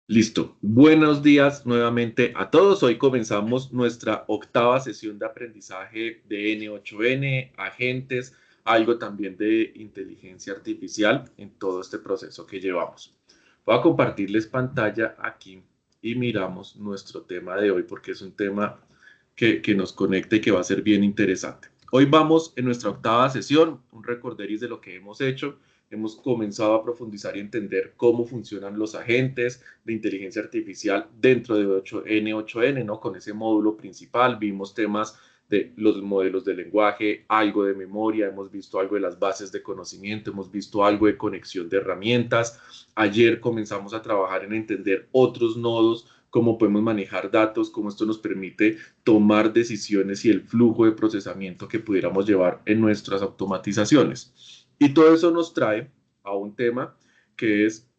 Listo. Buenos días nuevamente a todos. Hoy comenzamos nuestra octava sesión de aprendizaje de N8N, agentes, algo también de inteligencia artificial en todo este proceso que llevamos. Voy a compartirles pantalla aquí y miramos nuestro tema de hoy porque es un tema que nos conecta y que va a ser bien interesante. Hoy vamos en nuestra octava sesión, un recorderis de lo que hemos hecho. Hemos comenzado a profundizar y entender cómo funcionan los agentes de inteligencia artificial dentro de N8N, ¿no? Con ese módulo principal vimos temas de los modelos de lenguaje, algo de memoria, hemos visto algo de las bases de conocimiento, hemos visto algo de conexión de herramientas. Ayer comenzamos a trabajar en entender otros nodos, cómo podemos manejar datos, cómo esto nos permite tomar decisiones y el flujo de procesamiento que pudiéramos llevar en nuestras automatizaciones. Y todo eso nos trae a un tema que es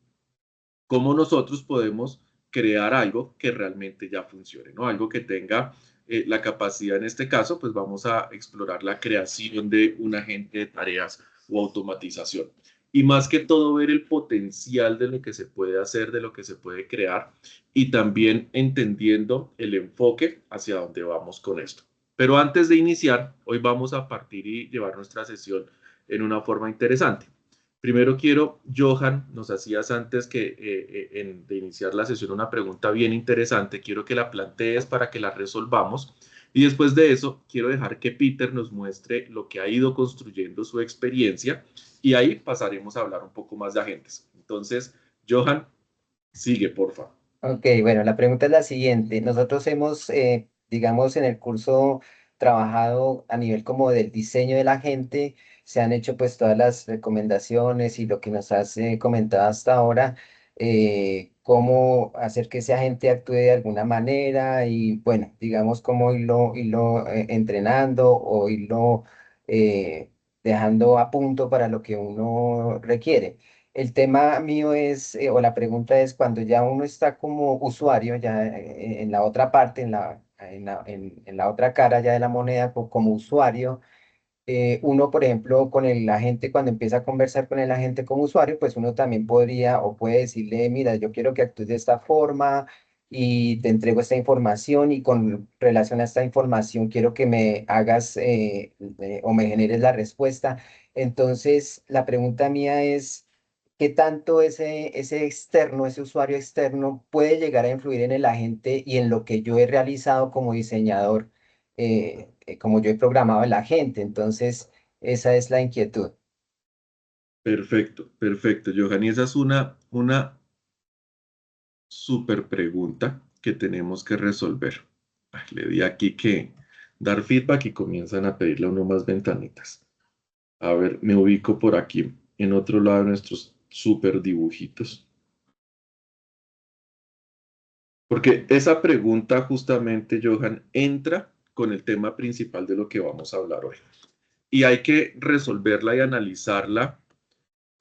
cómo nosotros podemos crear algo que realmente ya funcione, ¿no? Algo que tenga la capacidad, en este caso, pues vamos a explorar la creación de un agente de tareas o automatización. Y más que todo, ver el potencial de lo que se puede hacer, de lo que se puede crear y también entendiendo el enfoque hacia dónde vamos con esto. Pero antes de iniciar, hoy vamos a partir y llevar nuestra sesión en una forma interesante. Primero quiero, Johan, nos hacías antes de iniciar la sesión una pregunta bien interesante, quiero que la plantees para que la resolvamos y después de eso quiero dejar que Peter nos muestre lo que ha ido construyendo su experiencia y ahí pasaremos a hablar un poco más de agentes. Entonces, Johan, sigue, porfa. Ok, bueno, la pregunta es la siguiente. Nosotros hemos, digamos, en el curso trabajado a nivel como del diseño de la gente, se han hecho pues todas las recomendaciones y lo que nos has comentado hasta ahora, cómo hacer que ese agente actúe de alguna manera y bueno, digamos cómo irlo entrenando o irlo dejando a punto para lo que uno requiere. El tema mío es, o la pregunta es, cuando ya uno está como usuario, ya en la otra parte, en la otra cara ya de la moneda, como usuario, uno, por ejemplo, con el agente, cuando empieza a conversar con el agente como usuario, pues uno también podría o puede decirle, mira, yo quiero que actúes de esta forma y te entrego esta información y con relación a esta información quiero que me hagas o me generes la respuesta. Entonces, la pregunta mía es, ¿qué tanto ese externo, ese usuario externo puede llegar a influir en el agente y en lo que yo he realizado como diseñador? Como yo he programado el agente. Entonces, esa es la inquietud. Perfecto, perfecto, Johan. Y esa es una súper pregunta que tenemos que resolver. Le di aquí que dar feedback y comienzan a pedirle a uno más ventanitas. A ver, me ubico por aquí, en otro lado de nuestros súper dibujitos. Porque esa pregunta justamente, Johan, entra con el tema principal de lo que vamos a hablar hoy. Y hay que resolverla y analizarla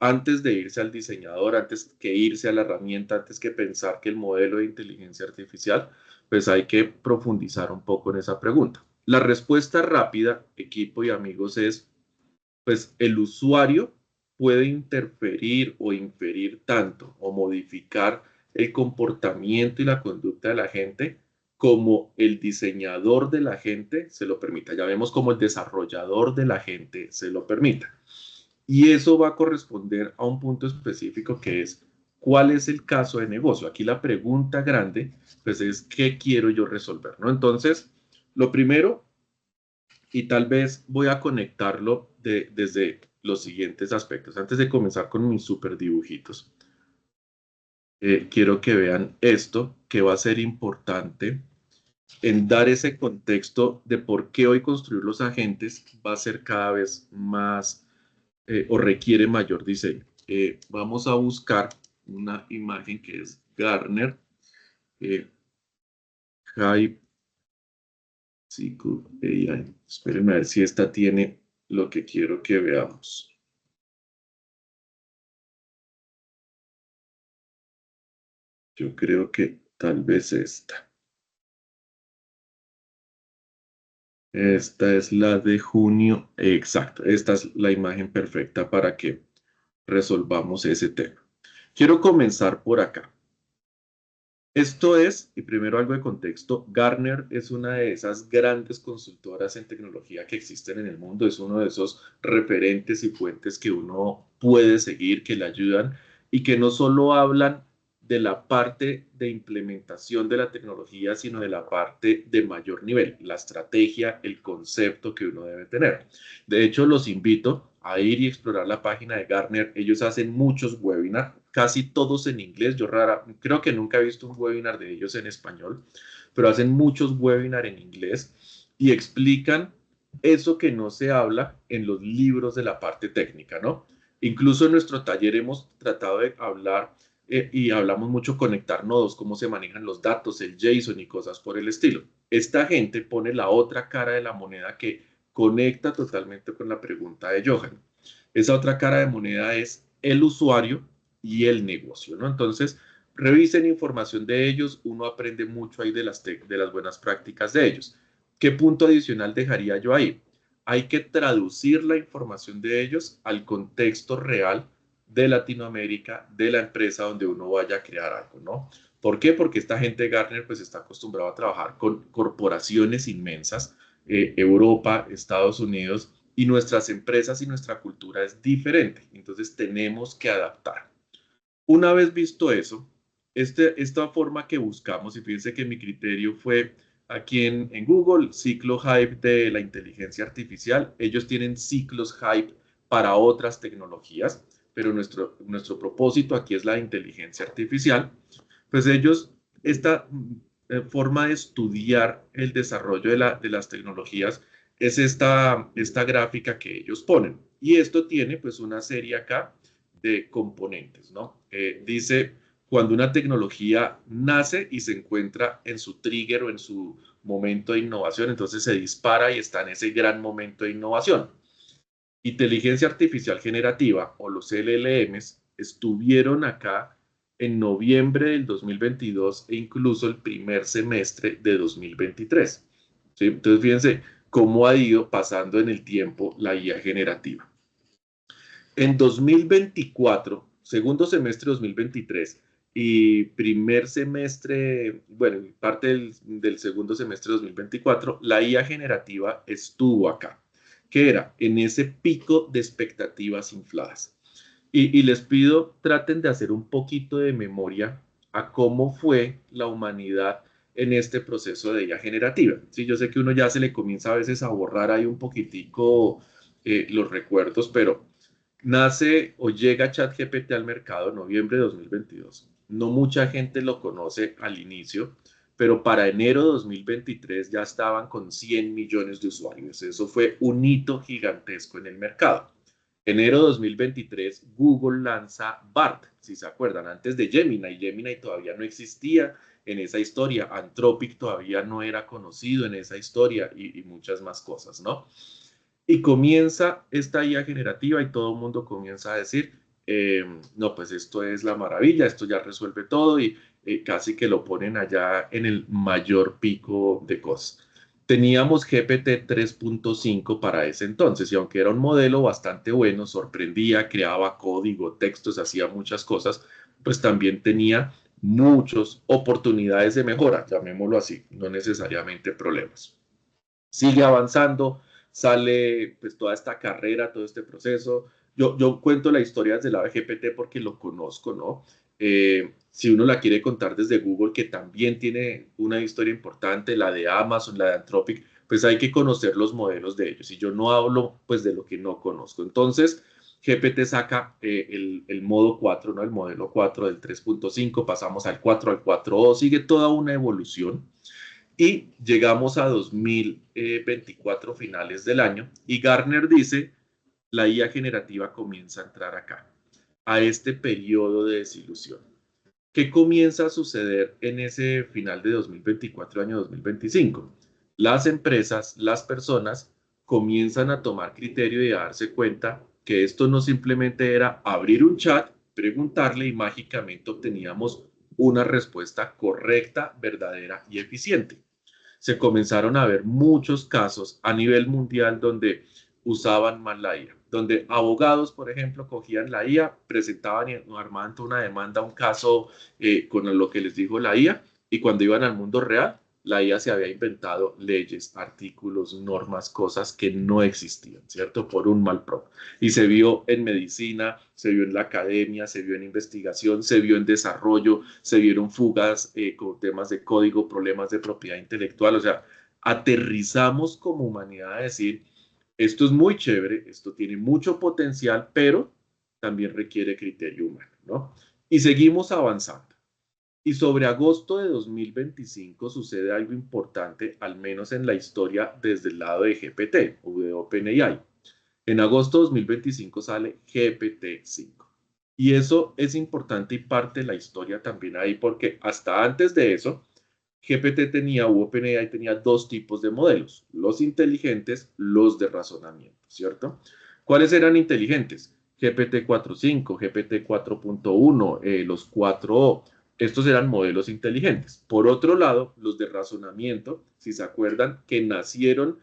antes de irse al diseñador, antes que irse a la herramienta, antes que pensar que el modelo de inteligencia artificial, pues hay que profundizar un poco en esa pregunta. La respuesta rápida, equipo y amigos, es, pues el usuario puede interferir o inferir tanto o modificar el comportamiento y la conducta de la gente como el diseñador de la gente se lo permita. Ya vemos como el desarrollador de la gente se lo permita. Y eso va a corresponder a un punto específico que es, ¿cuál es el caso de negocio? Aquí la pregunta grande, pues es, ¿qué quiero yo resolver? ¿No? Entonces, lo primero, y tal vez voy a conectarlo desde los siguientes aspectos. Antes de comenzar con mis super dibujitos, quiero que vean esto, que va a ser importante en dar ese contexto de por qué hoy construir los agentes va a ser cada vez más o requiere mayor diseño. Vamos a buscar una imagen que es Gartner, eh, Hype Cycle AI. Espérenme a ver si esta tiene lo que quiero que veamos. Yo creo que tal vez esta. Esta es la de junio. Exacto. Esta es la imagen perfecta para que resolvamos ese tema. Quiero comenzar por acá. Esto es, y primero algo de contexto, Gartner es una de esas grandes consultoras en tecnología que existen en el mundo, es uno de esos referentes y fuentes que uno puede seguir, que le ayudan y que no solo hablan de la parte de implementación de la tecnología, sino de la parte de mayor nivel, la estrategia, el concepto que uno debe tener. De hecho, los invito a ir y explorar la página de Gartner. Ellos hacen muchos webinars, casi todos en inglés. Yo creo que nunca he visto un webinar de ellos en español, pero hacen muchos webinars en inglés y explican eso que no se habla en los libros de la parte técnica, ¿no? Incluso en nuestro taller hemos tratado de hablar y hablamos mucho conectar nodos, cómo se manejan los datos, el JSON y cosas por el estilo. Esta gente pone la otra cara de la moneda que conecta totalmente con la pregunta de Johan. Esa otra cara de moneda es el usuario y el negocio, ¿no? Entonces, revisen información de ellos, uno aprende mucho ahí de las buenas prácticas de ellos. ¿Qué punto adicional dejaría yo ahí? Hay que traducir la información de ellos al contexto real de Latinoamérica, de la empresa donde uno vaya a crear algo, ¿no? ¿Por qué? Porque esta gente de Gartner pues está acostumbrado a trabajar con corporaciones inmensas, Europa, Estados Unidos, y nuestras empresas y nuestra cultura es diferente. Entonces tenemos que adaptar. Una vez visto eso, esta forma que buscamos, y fíjense que mi criterio fue aquí en Google, ciclo hype de la inteligencia artificial. Ellos tienen ciclos hype para otras tecnologías, pero nuestro propósito aquí es la inteligencia artificial. Pues ellos, esta forma de estudiar el desarrollo de las tecnologías es esta gráfica que ellos ponen. Y esto tiene pues una serie acá de componentes, ¿no? Dice, cuando una tecnología nace y se encuentra en su trigger o en su momento de innovación, entonces se dispara y está en ese gran momento de innovación. Inteligencia artificial generativa o los LLMs estuvieron acá en noviembre del 2022 e incluso el primer semestre de 2023. ¿Sí? Entonces, fíjense cómo ha ido pasando en el tiempo la IA generativa. En 2024, segundo semestre de 2023 y primer semestre, bueno, parte del segundo semestre de 2024, la IA generativa estuvo acá, que era en ese pico de expectativas infladas. Y les pido, traten de hacer un poquito de memoria a cómo fue la humanidad en este proceso de IA generativa. Sí, yo sé que uno ya se le comienza a veces a borrar ahí un poquitico los recuerdos, pero nace o llega ChatGPT al mercado en noviembre de 2022. No mucha gente lo conoce al inicio, pero para enero de 2023 ya estaban con 100 millones de usuarios. Eso fue un hito gigantesco en el mercado. Enero de 2023, Google lanza BART, si se acuerdan, antes de Gemini. Gemini todavía no existía en esa historia. Anthropic todavía no era conocido en esa historia y muchas más cosas, ¿no? Y comienza esta IA generativa y todo el mundo comienza a decir, no, pues esto es la maravilla, esto ya resuelve todo y casi que lo ponen allá en el mayor pico de cosas. Teníamos GPT 3.5 para ese entonces y aunque era un modelo bastante bueno, sorprendía, creaba código, textos, hacía muchas cosas, pues también tenía muchas oportunidades de mejora, llamémoslo así, no necesariamente problemas. Sigue avanzando, sale pues toda esta carrera, todo este proceso. Yo cuento la historia desde la GPT porque lo conozco, ¿no? Si uno la quiere contar desde Google, que también tiene una historia importante, la de Amazon, la de Anthropic, pues hay que conocer los modelos de ellos. Y yo no hablo pues de lo que no conozco. Entonces, GPT saca el modo 4, ¿no? El modelo 4 del 3.5, pasamos al 4, al 4O, sigue toda una evolución y llegamos a 2024 finales del año y Gartner dice, la IA generativa comienza a entrar acá, a este periodo de desilusión. ¿Qué comienza a suceder en ese final de 2024, año 2025? Las empresas, las personas comienzan a tomar criterio y a darse cuenta que esto no simplemente era abrir un chat, preguntarle y mágicamente obteníamos una respuesta correcta, verdadera y eficiente. Se comenzaron a ver muchos casos a nivel mundial donde usaban mal la IA. donde abogados, por ejemplo, cogían la IA, presentaban y armaban toda una demanda, un caso con lo que les dijo la IA, y cuando iban al mundo real, la IA se había inventado leyes, artículos, normas, cosas que no existían, ¿cierto? Por un mal prompt. Y se vio en medicina, se vio en la academia, se vio en investigación, se vio en desarrollo, se vieron fugas con temas de código, problemas de propiedad intelectual. O sea, aterrizamos como humanidad a decir, esto es muy chévere, esto tiene mucho potencial, pero también requiere criterio humano, ¿no? Y seguimos avanzando. Y sobre agosto de 2025 sucede algo importante, al menos en la historia desde el lado de GPT o de OpenAI. En agosto de 2025 sale GPT-5. Y eso es importante y parte de la historia también ahí, porque hasta antes de eso, GPT tenía, OpenAI tenía dos tipos de modelos, los inteligentes, los de razonamiento, ¿cierto? ¿Cuáles eran inteligentes? GPT-4.5, GPT-4.1, los 4O. Estos eran modelos inteligentes. Por otro lado, los de razonamiento, si se acuerdan, que nacieron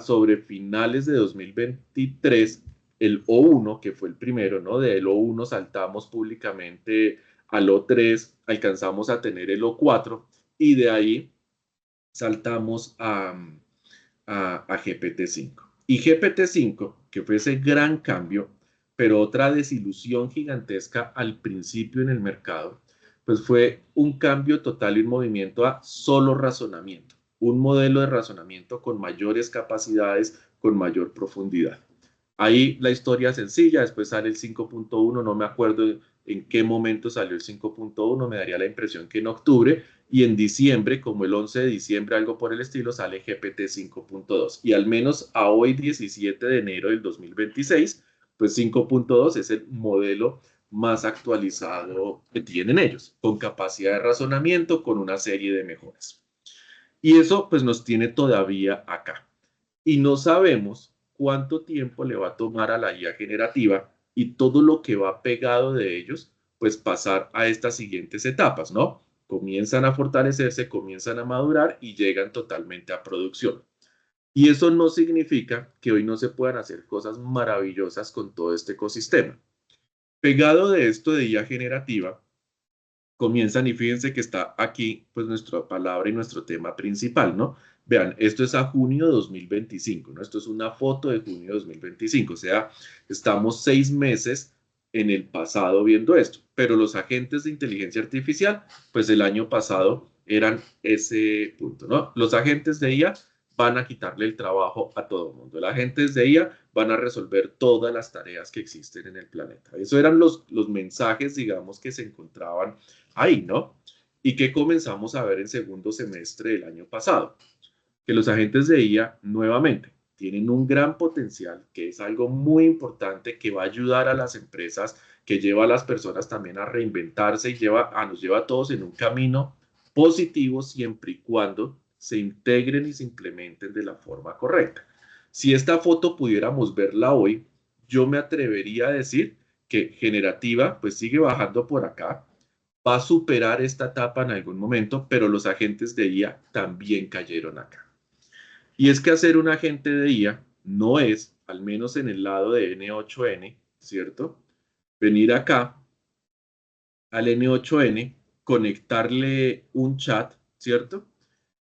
sobre finales de 2023, el O1, que fue el primero, ¿no? Del O1 saltamos públicamente al O3, alcanzamos a tener el O4 y de ahí saltamos a GPT-5. Y GPT-5, que fue ese gran cambio, pero otra desilusión gigantesca al principio en el mercado, pues fue un cambio total y un movimiento a solo razonamiento, un modelo de razonamiento con mayores capacidades, con mayor profundidad. Ahí la historia sencilla, después sale el 5.1, no me acuerdo en qué momento salió el 5.1, me daría la impresión que en octubre, y en diciembre, como el 11 de diciembre, algo por el estilo, sale GPT 5.2. Y al menos a hoy, 17 de enero del 2026, pues 5.2 es el modelo más actualizado que tienen ellos, con capacidad de razonamiento, con una serie de mejoras. Y eso pues nos tiene todavía acá. Y no sabemos cuánto tiempo le va a tomar a la IA generativa y todo lo que va pegado de ellos, pues pasar a estas siguientes etapas, ¿no? Comienzan a fortalecerse, comienzan a madurar y llegan totalmente a producción. Y eso no significa que hoy no se puedan hacer cosas maravillosas con todo este ecosistema. Pegado de esto de IA generativa, comienzan y fíjense que está aquí pues nuestra palabra y nuestro tema principal, ¿no? Vean, esto es a junio de 2025, ¿no? Esto es una foto de junio de 2025, o sea, estamos 6 meses en el pasado viendo esto, pero los agentes de inteligencia artificial, pues el año pasado eran ese punto, ¿no? Los agentes de IA van a quitarle el trabajo a todo el mundo. Los agentes de IA van a resolver todas las tareas que existen en el planeta. Eso eran los mensajes, digamos, que se encontraban ahí, ¿no? Y que comenzamos a ver en segundo semestre del año pasado, que los agentes de IA nuevamente tienen un gran potencial, que es algo muy importante, que va a ayudar a las empresas, que lleva a las personas también a reinventarse y nos lleva a todos en un camino positivo siempre y cuando se integren y se implementen de la forma correcta. Si esta foto pudiéramos verla hoy, yo me atrevería a decir que generativa pues sigue bajando por acá, va a superar esta etapa en algún momento, pero los agentes de IA también cayeron acá. Y es que hacer un agente de IA no es, al menos en el lado de N8N, ¿cierto? Venir acá al N8N, conectarle un chat, ¿cierto?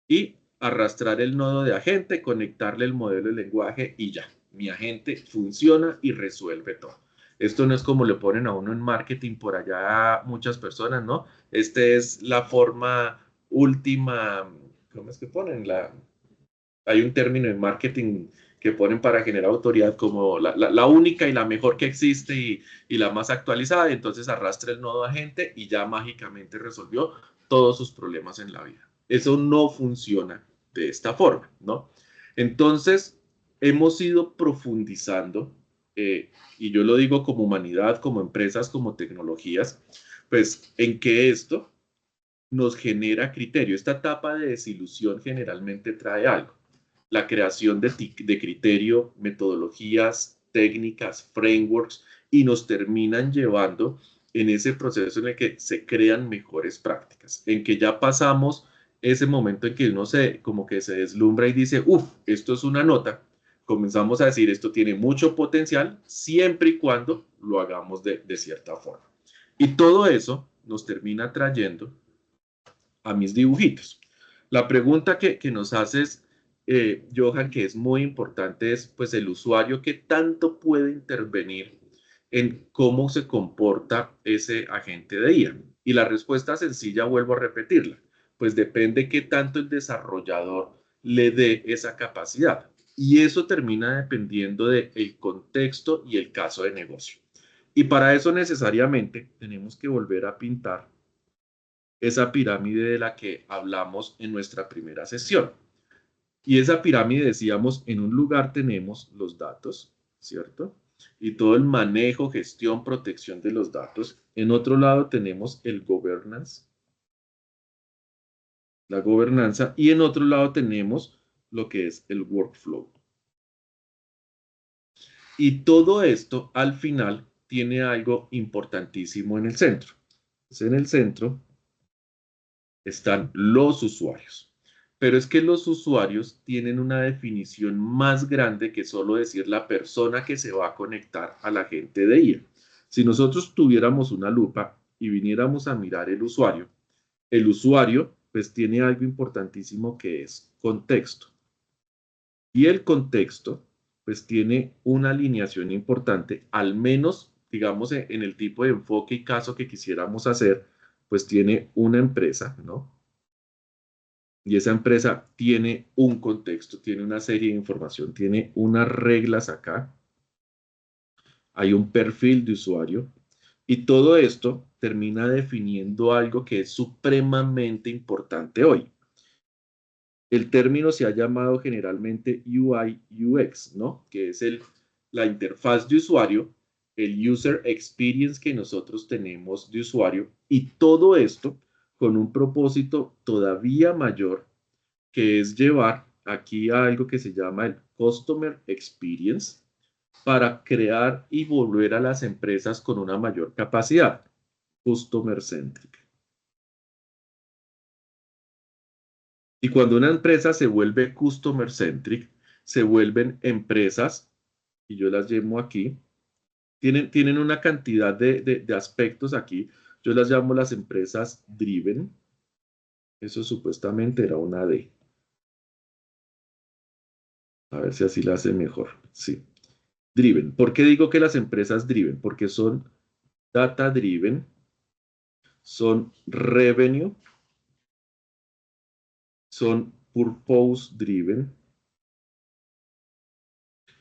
Y arrastrar el nodo de agente, conectarle el modelo de lenguaje y ya. Mi agente funciona y resuelve todo. Esto no es como le ponen a uno en marketing por allá muchas personas, ¿no? Esta es la forma última, ¿cómo es que ponen? Hay un término en marketing que ponen para generar autoridad como la única y la mejor que existe y la más actualizada, y entonces arrastra el nodo agente y ya mágicamente resolvió todos sus problemas en la vida. Eso no funciona de esta forma, ¿no? Entonces, hemos ido profundizando, y yo lo digo como humanidad, como empresas, como tecnologías, pues en que esto nos genera criterio. Esta etapa de desilusión generalmente trae algo. La creación de criterio, metodologías, técnicas, frameworks, y nos terminan llevando en ese proceso en el que se crean mejores prácticas, en que ya pasamos ese momento en que uno como que se deslumbra y dice, uff, esto es una nota, comenzamos a decir esto tiene mucho potencial siempre y cuando lo hagamos de cierta forma. Y todo eso nos termina trayendo a mis dibujitos. La pregunta que nos haces, Johan, que es muy importante, es pues el usuario que tanto puede intervenir en cómo se comporta ese agente de IA. Y la respuesta sencilla, vuelvo a repetirla, pues depende qué tanto el desarrollador le dé esa capacidad. Y eso termina dependiendo del contexto y el caso de negocio. Y para eso necesariamente tenemos que volver a pintar esa pirámide de la que hablamos en nuestra primera sesión. Y esa pirámide, decíamos, en un lugar tenemos los datos, ¿cierto? Y todo el manejo, gestión, protección de los datos. En otro lado tenemos el governance, la gobernanza, y en otro lado tenemos lo que es el workflow. Y todo esto al final tiene algo importantísimo en el centro. Entonces, en el centro están los usuarios. Pero es que los usuarios tienen una definición más grande que solo decir la persona que se va a conectar a la agente de IA. Si nosotros tuviéramos una lupa y viniéramos a mirar el usuario pues tiene algo importantísimo que es contexto. Y el contexto pues tiene una alineación importante, al menos digamos en el tipo de enfoque y caso que quisiéramos hacer, pues tiene una empresa, ¿no? Y esa empresa tiene un contexto, tiene una serie de información, tiene unas reglas acá, hay un perfil de usuario y todo esto termina definiendo algo que es supremamente importante hoy. El término se ha llamado generalmente UI UX, ¿no? Que es la interfaz de usuario, el user experience que nosotros tenemos de usuario y todo esto con un propósito todavía mayor que es llevar aquí a algo que se llama el Customer Experience para crear y volver a las empresas con una mayor capacidad, Customer Centric. Y cuando una empresa se vuelve Customer Centric, se vuelven empresas, y yo las llamo aquí, tienen una cantidad de aspectos aquí, yo las llamo las empresas driven, eso supuestamente era una D. A ver si así la hace mejor, sí. Driven. ¿Por qué digo que las empresas driven? Porque son data driven, son revenue, son purpose driven.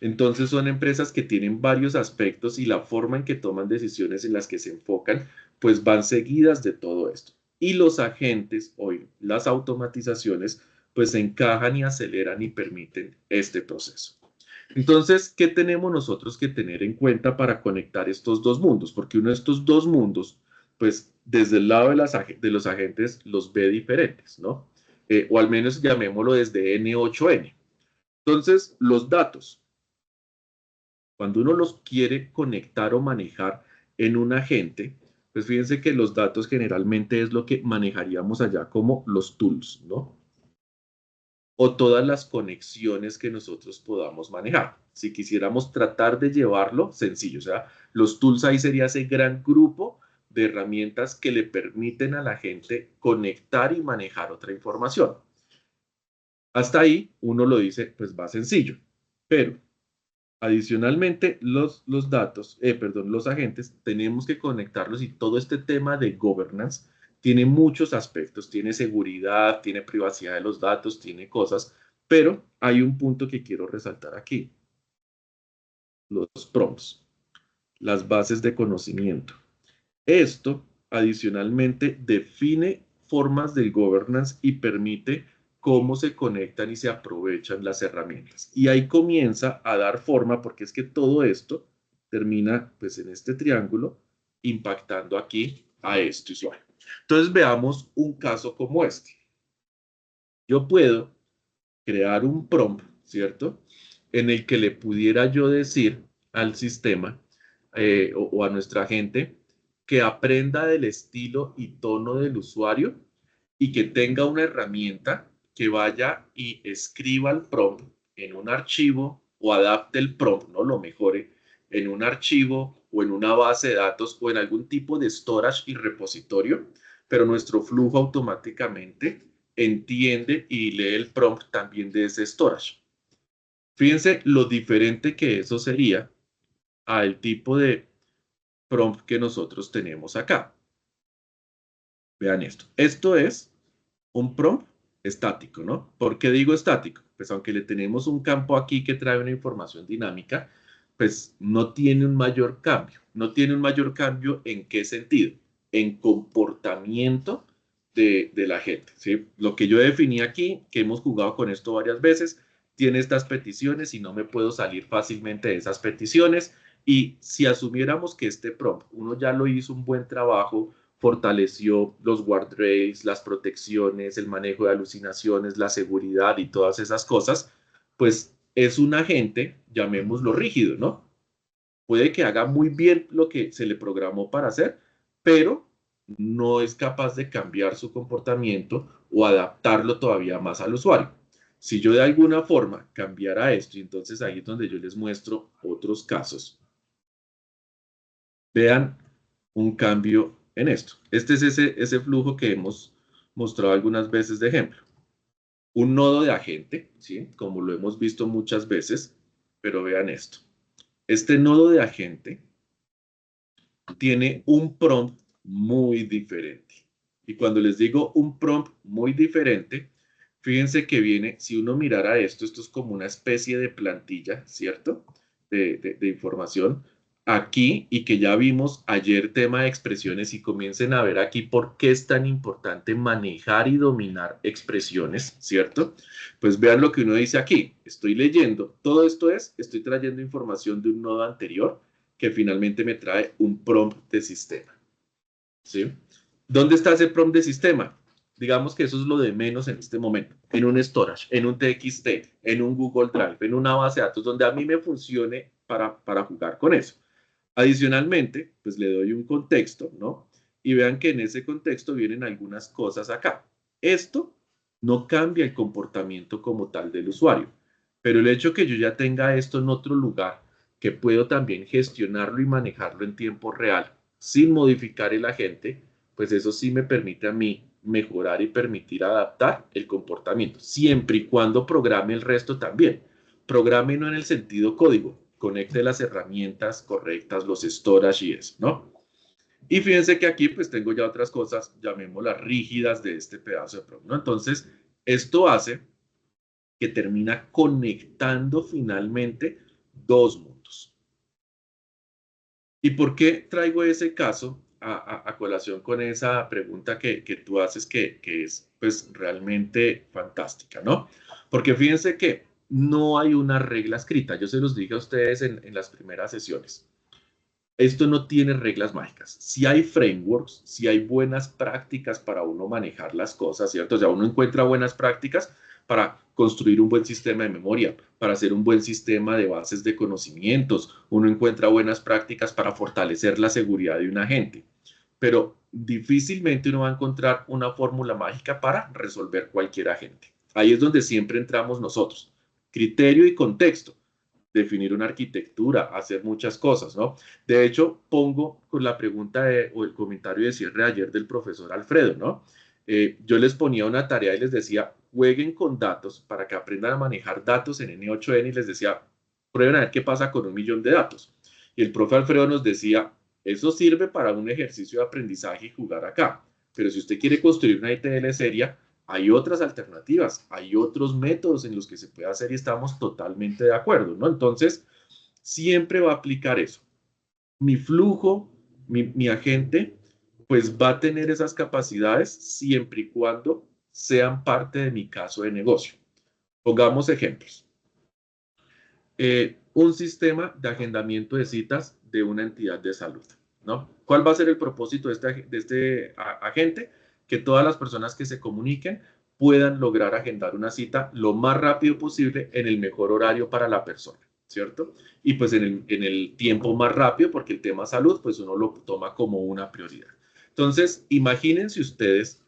Entonces son empresas que tienen varios aspectos y la forma en que toman decisiones en las que se enfocan, pues van seguidas de todo esto. Y los agentes, hoy las automatizaciones, pues encajan y aceleran y permiten este proceso. Entonces, ¿qué tenemos nosotros que tener en cuenta para conectar estos dos mundos? Porque uno de estos dos mundos, pues desde el lado de los agentes los ve diferentes, ¿no? O al menos llamémoslo desde N8N. Entonces, los datos, cuando uno los quiere conectar o manejar en un agente, pues fíjense que los datos generalmente es lo que manejaríamos allá como los tools, ¿no? O todas las conexiones que nosotros podamos manejar. Si quisiéramos tratar de llevarlo, sencillo, o sea, los tools ahí sería ese gran grupo de herramientas que le permiten a la gente conectar y manejar otra información. Hasta ahí uno lo dice, pues va sencillo, pero adicionalmente los datos, perdón, los agentes, tenemos que conectarlos y todo este tema de governance tiene muchos aspectos, tiene seguridad, tiene privacidad de los datos, tiene cosas, pero hay un punto que quiero resaltar aquí, los prompts, las bases de conocimiento. Esto adicionalmente define formas del governance y permite cómo se conectan y se aprovechan las herramientas. Y ahí comienza a dar forma, porque es que todo esto termina pues en este triángulo impactando aquí a este usuario. Entonces veamos un caso como este. Yo puedo crear un prompt, ¿cierto? En el que le pudiera yo decir al sistema o a nuestra gente que aprenda del estilo y tono del usuario y que tenga una herramienta que vaya y escriba el prompt en un archivo o adapte el prompt, ¿no? Lo mejore en un archivo o en una base de datos o en algún tipo de storage y repositorio, pero nuestro flujo automáticamente entiende y lee el prompt también de ese storage. Fíjense lo diferente que eso sería al tipo de prompt que nosotros tenemos acá. Vean esto. Esto es un prompt estático, ¿no? ¿Por qué digo estático? Pues aunque le tenemos un campo aquí que trae una información dinámica, pues no tiene un mayor cambio. No tiene un mayor cambio ¿en qué sentido? En comportamiento de la gente, ¿sí? Lo que yo definí aquí, que hemos jugado con esto varias veces, tiene estas peticiones y no me puedo salir fácilmente de esas peticiones. Y si asumiéramos que este prompt, uno ya lo hizo un buen trabajo, fortaleció los guardrails, las protecciones, el manejo de alucinaciones, la seguridad y todas esas cosas, pues es un agente, llamémoslo rígido, ¿no? Puede que haga muy bien lo que se le programó para hacer, pero no es capaz de cambiar su comportamiento o adaptarlo todavía más al usuario. Si yo de alguna forma cambiara esto, y entonces ahí es donde yo les muestro otros casos, vean un cambio en esto. Este es ese flujo que hemos mostrado algunas veces de ejemplo. Un nodo de agente, ¿sí? Como lo hemos visto muchas veces, pero vean esto. Este nodo de agente tiene un prompt muy diferente. Y cuando les digo un prompt muy diferente, fíjense que viene, si uno mirara esto, esto es como una especie de plantilla, ¿cierto? De información aquí y que ya vimos ayer tema de expresiones y comiencen a ver aquí por qué es tan importante manejar y dominar expresiones, ¿cierto? Pues vean lo que uno dice aquí. Estoy leyendo, todo esto es, estoy trayendo información de un nodo anterior que finalmente me trae un prompt de sistema. ¿Sí? ¿Dónde está ese prompt de sistema? Digamos que eso es lo de menos en este momento, en un storage, en un TXT, en un Google Drive, en una base de datos donde a mí me funcione para jugar con eso. Adicionalmente, pues le doy un contexto, ¿no? Y vean que en ese contexto vienen algunas cosas acá. Esto no cambia el comportamiento como tal del usuario, pero el hecho que yo ya tenga esto en otro lugar, que puedo también gestionarlo y manejarlo en tiempo real sin modificar el agente, pues eso sí me permite a mí mejorar y permitir adaptar el comportamiento, siempre y cuando programe el resto también. Programe no en el sentido código, conecte las herramientas correctas, los storage y eso, ¿no? Y fíjense que aquí pues tengo ya otras cosas, llamémoslas rígidas de este pedazo de prompt, ¿no? Entonces, esto hace que termina conectando finalmente dos mundos. ¿Y por qué traigo ese caso a colación con esa pregunta que tú haces que es pues realmente fantástica, ¿no? Porque fíjense que no hay una regla escrita. Yo se los dije a ustedes en las primeras sesiones. Esto no tiene reglas mágicas. Si hay frameworks, si hay buenas prácticas para uno manejar las cosas, ¿cierto? O sea, uno encuentra buenas prácticas para construir un buen sistema de memoria, para hacer un buen sistema de bases de conocimientos. Uno encuentra buenas prácticas para fortalecer la seguridad de un agente. Pero difícilmente uno va a encontrar una fórmula mágica para resolver cualquier agente. Ahí es donde siempre entramos nosotros. Criterio y contexto, definir una arquitectura, hacer muchas cosas, ¿no? De hecho, pongo con la pregunta o el comentario de cierre ayer del profesor Alfredo, ¿no? Yo les ponía una tarea y les decía, jueguen con datos para que aprendan a manejar datos en N8N y les decía, prueben a ver qué pasa con 1 millón de datos. Y el profe Alfredo nos decía, eso sirve para un ejercicio de aprendizaje y jugar acá, pero si usted quiere construir una ITL seria, hay otras alternativas, hay otros métodos en los que se puede hacer y estamos totalmente de acuerdo, ¿no? Entonces, siempre va a aplicar eso. Mi flujo, mi agente, pues va a tener esas capacidades siempre y cuando sean parte de mi caso de negocio. Pongamos ejemplos. Un sistema de agendamiento de citas de una entidad de salud, ¿no? ¿Cuál va a ser el propósito de este agente? Que todas las personas que se comuniquen puedan lograr agendar una cita lo más rápido posible en el mejor horario para la persona, ¿cierto? Y pues en el tiempo más rápido, porque el tema salud, pues uno lo toma como una prioridad. Entonces, imagínense ustedes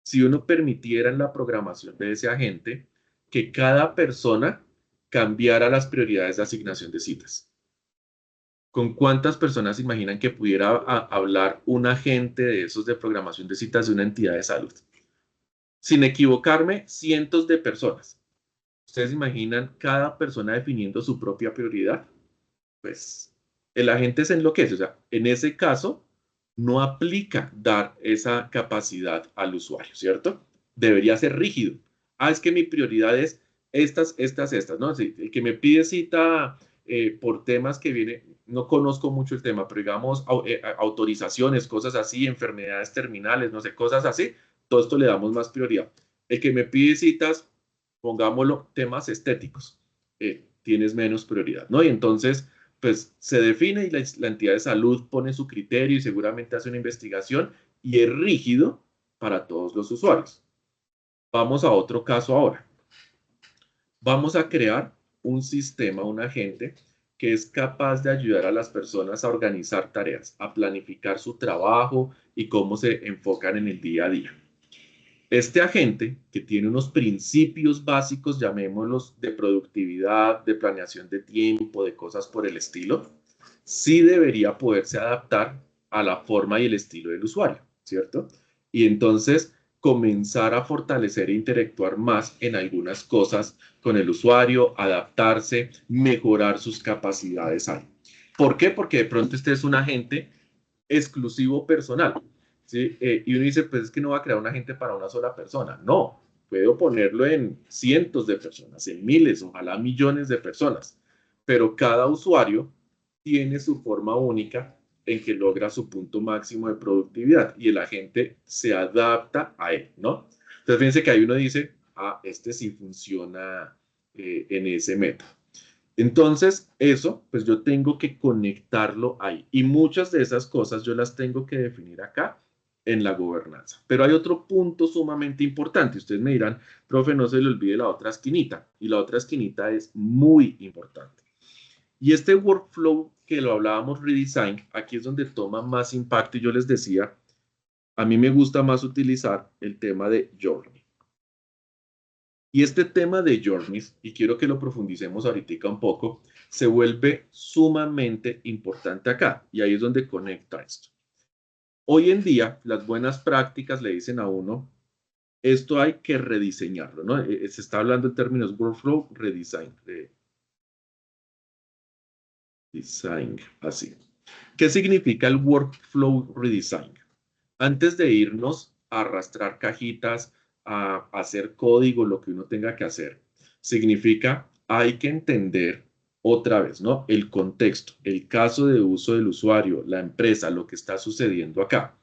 si uno permitiera en la programación de ese agente que cada persona cambiara las prioridades de asignación de citas. ¿Con cuántas personas se imaginan que pudiera hablar un agente de esos de programación de citas de una entidad de salud? Sin equivocarme, cientos de personas. ¿Ustedes imaginan cada persona definiendo su propia prioridad? Pues el agente se enloquece. O sea, en ese caso, no aplica dar esa capacidad al usuario, ¿cierto? Debería ser rígido. Ah, es que mi prioridad es estas, ¿no? Sí, el que me pide cita por temas que viene, no conozco mucho el tema, pero digamos, autorizaciones, cosas así, enfermedades terminales, no sé, cosas así, todo esto le damos más prioridad. El que me pide citas, pongámoslo, temas estéticos, tienes menos prioridad, ¿no? Y entonces, pues se define y la entidad de salud pone su criterio y seguramente hace una investigación y es rígido para todos los usuarios. Vamos a otro caso ahora. Vamos a crear un sistema, un agente que es capaz de ayudar a las personas a organizar tareas, a planificar su trabajo y cómo se enfocan en el día a día. Este agente, que tiene unos principios básicos, llamémoslos de productividad, de planeación de tiempo, de cosas por el estilo, sí debería poderse adaptar a la forma y el estilo del usuario, ¿cierto? Y entonces comenzar a fortalecer e interactuar más en algunas cosas con el usuario, adaptarse, mejorar sus capacidades ahí. ¿Por qué? Porque de pronto este es un agente exclusivo personal. ¿Sí? Y uno dice, pues es que no va a crear un agente para una sola persona. No, puedo ponerlo en cientos de personas, en miles, ojalá millones de personas. Pero cada usuario tiene su forma única en que logra su punto máximo de productividad y el agente se adapta a él, ¿no? Entonces, fíjense que ahí uno dice, ah, este sí funciona en ese método. Entonces, eso, pues yo tengo que conectarlo ahí. Y muchas de esas cosas yo las tengo que definir acá en la gobernanza. Pero hay otro punto sumamente importante. Ustedes me dirán, profe, no se le olvide la otra esquinita. Y la otra esquinita es muy importante. Y este workflow que lo hablábamos, redesign, aquí es donde toma más impacto. Y yo les decía, a mí me gusta más utilizar el tema de journey. Y este tema de journeys, y quiero que lo profundicemos ahorita un poco, se vuelve sumamente importante acá. Y ahí es donde conecta esto. Hoy en día, las buenas prácticas le dicen a uno, esto hay que rediseñarlo, ¿no? Se está hablando en términos workflow, redesign, design, así. ¿Qué significa el workflow redesign? Antes de irnos a arrastrar cajitas, a hacer código, lo que uno tenga que hacer, significa hay que entender otra vez, ¿no? El contexto, el caso de uso del usuario, la empresa, lo que está sucediendo acá.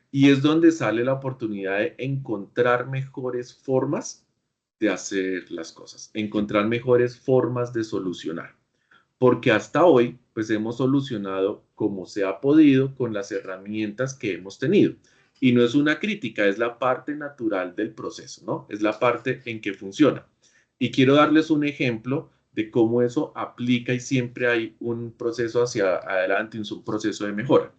Y es donde sale la oportunidad de encontrar mejores formas de hacer las cosas, encontrar mejores formas de solucionar porque hasta hoy pues hemos solucionado como se ha podido con las herramientas que hemos tenido. Y no es una crítica, es la parte natural del proceso, ¿no? Es la parte en que funciona. Y quiero darles un ejemplo de cómo eso aplica y siempre hay un proceso hacia adelante, un proceso de mejora.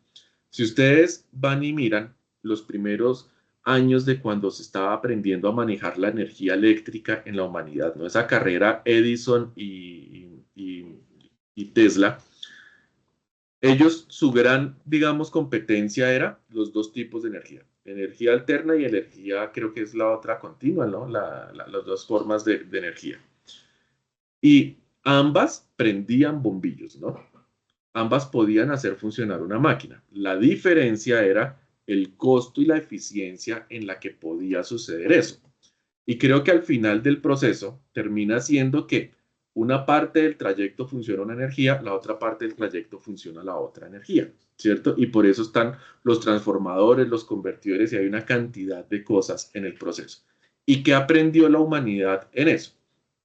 Si ustedes van y miran los primeros años de cuando se estaba aprendiendo a manejar la energía eléctrica en la humanidad, ¿no? Esa carrera Edison y Tesla, ellos, su gran, digamos, competencia era los dos tipos de energía alterna y energía, creo que es la otra continua, ¿no? Las dos formas de energía. Y ambas prendían bombillos, ¿no? Ambas podían hacer funcionar una máquina. La diferencia era el costo y la eficiencia en la que podía suceder eso. Y creo que al final del proceso termina siendo que una parte del trayecto funciona una energía, la otra parte del trayecto funciona la otra energía, ¿cierto? Y por eso están los transformadores, los convertidores y hay una cantidad de cosas en el proceso. ¿Y qué aprendió la humanidad en eso?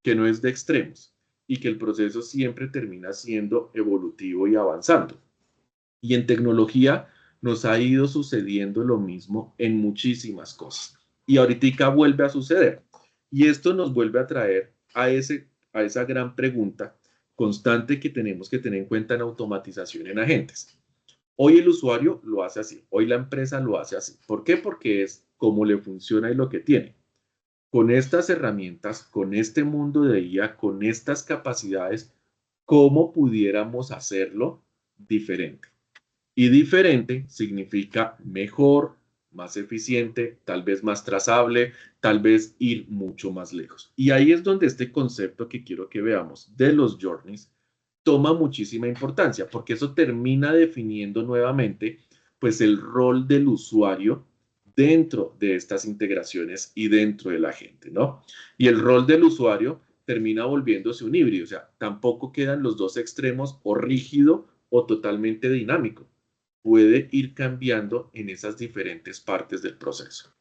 Que no es de extremos y que el proceso siempre termina siendo evolutivo y avanzando. Y en tecnología nos ha ido sucediendo lo mismo en muchísimas cosas. Y ahorita vuelve a suceder. Y esto nos vuelve a traer a esa gran pregunta constante que tenemos que tener en cuenta en automatización en agentes. Hoy el usuario lo hace así, hoy la empresa lo hace así. ¿Por qué? Porque es cómo le funciona y lo que tiene. con estas herramientas, con este mundo de IA, con estas capacidades, ¿cómo pudiéramos hacerlo diferente? Y diferente significa mejor, más eficiente, tal vez más trazable, tal vez ir mucho más lejos. Y ahí es donde este concepto que quiero que veamos de los journeys toma muchísima importancia, porque eso termina definiendo nuevamente pues el rol del usuario dentro de estas integraciones y dentro de la gente, ¿no? Y el rol del usuario termina volviéndose un híbrido, o sea, tampoco quedan los dos extremos o rígido o totalmente dinámico. Puede ir cambiando en esas diferentes partes del proceso.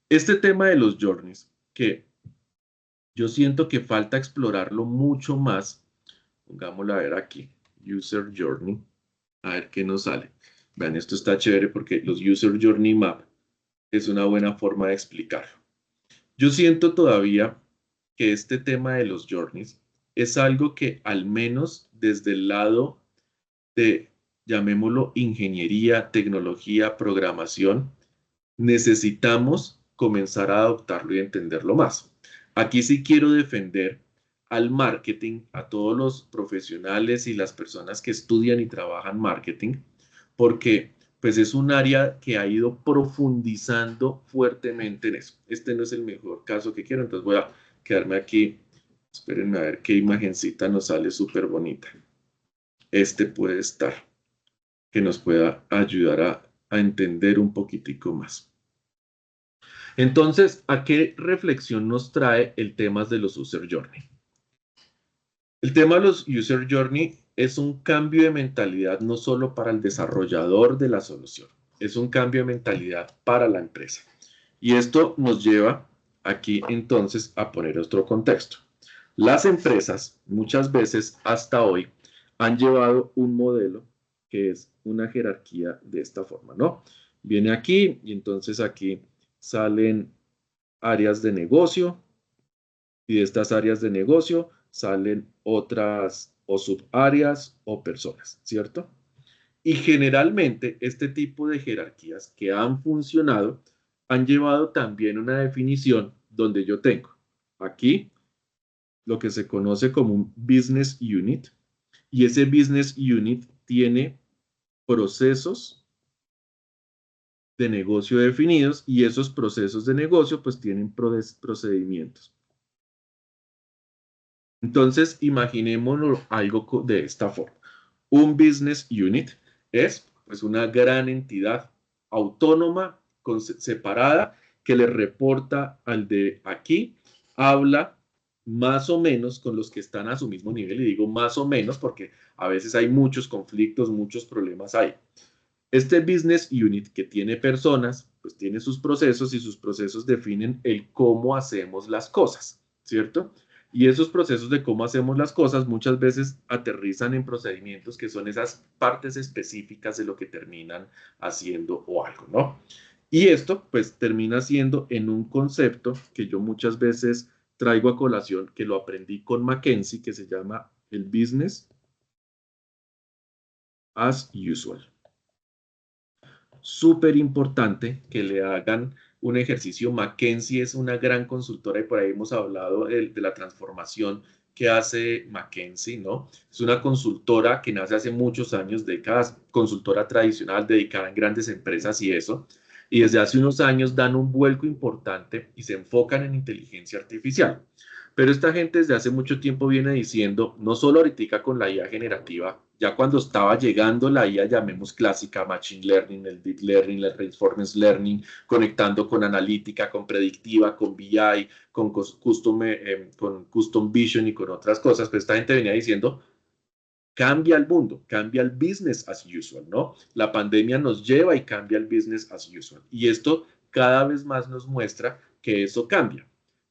Este tema de los journeys, que yo siento que falta explorarlo mucho más, pongámoslo a ver aquí, User Journey, a ver qué nos sale. Vean, esto está chévere porque los User Journey Map es una buena forma de explicarlo. Yo siento todavía que este tema de los journeys es algo que al menos desde el lado de, llamémoslo, ingeniería, tecnología, programación, necesitamos comenzar a adoptarlo y entenderlo más. Aquí sí quiero defender al marketing, a todos los profesionales y las personas que estudian y trabajan marketing, porque pues es un área que ha ido profundizando fuertemente en eso. Este no es el mejor caso que quiero, entonces voy a quedarme aquí. Espérenme a ver qué imagencita nos sale súper bonita. Este puede estar, que nos pueda ayudar a entender un poquitico más. Entonces, ¿a qué reflexión nos trae el tema de los User Journey? El tema de los User Journey es un cambio de mentalidad no solo para el desarrollador de la solución, es un cambio de mentalidad para la empresa. Y esto nos lleva aquí entonces a poner otro contexto. Las empresas muchas veces hasta hoy han llevado un modelo que es una jerarquía de esta forma, ¿no? Viene aquí y entonces aquí salen áreas de negocio y de estas áreas de negocio salen otras o subáreas o personas, ¿cierto? Y generalmente este tipo de jerarquías que han funcionado han llevado también una definición donde yo tengo aquí lo que se conoce como un business unit y ese business unit tiene procesos de negocio definidos y esos procesos de negocio pues tienen procedimientos. Entonces, imaginémonos algo de esta forma. Un business unit es pues una gran entidad autónoma, separada, que le reporta al de aquí, habla más o menos con los que están a su mismo nivel, y digo más o menos porque a veces hay muchos conflictos, muchos problemas ahí. Este business unit que tiene personas, pues tiene sus procesos y sus procesos definen el cómo hacemos las cosas, ¿cierto? Y esos procesos de cómo hacemos las cosas muchas veces aterrizan en procedimientos que son esas partes específicas de lo que terminan haciendo o algo, ¿no? Y esto pues termina siendo en un concepto que yo muchas veces traigo a colación, que lo aprendí con McKinsey, que se llama el business as usual. Súper importante que le hagan un ejercicio. McKinsey es una gran consultora y por ahí hemos hablado de la transformación que hace McKinsey, ¿no? Es una consultora que nace hace muchos años, décadas, consultora tradicional dedicada en grandes empresas y eso. Y desde hace unos años dan un vuelco importante y se enfocan en inteligencia artificial. Pero esta gente desde hace mucho tiempo viene diciendo, no solo ahorita con la IA generativa, ya cuando estaba llegando la IA, llamemos clásica, Machine Learning, el Deep Learning, el Reinforcement Learning, conectando con analítica, con predictiva, con BI, con Custom Vision y con otras cosas, pues esta gente venía diciendo, cambia el mundo, cambia el business as usual, ¿no? La pandemia nos lleva y cambia el business as usual. Y esto cada vez más nos muestra que eso cambia.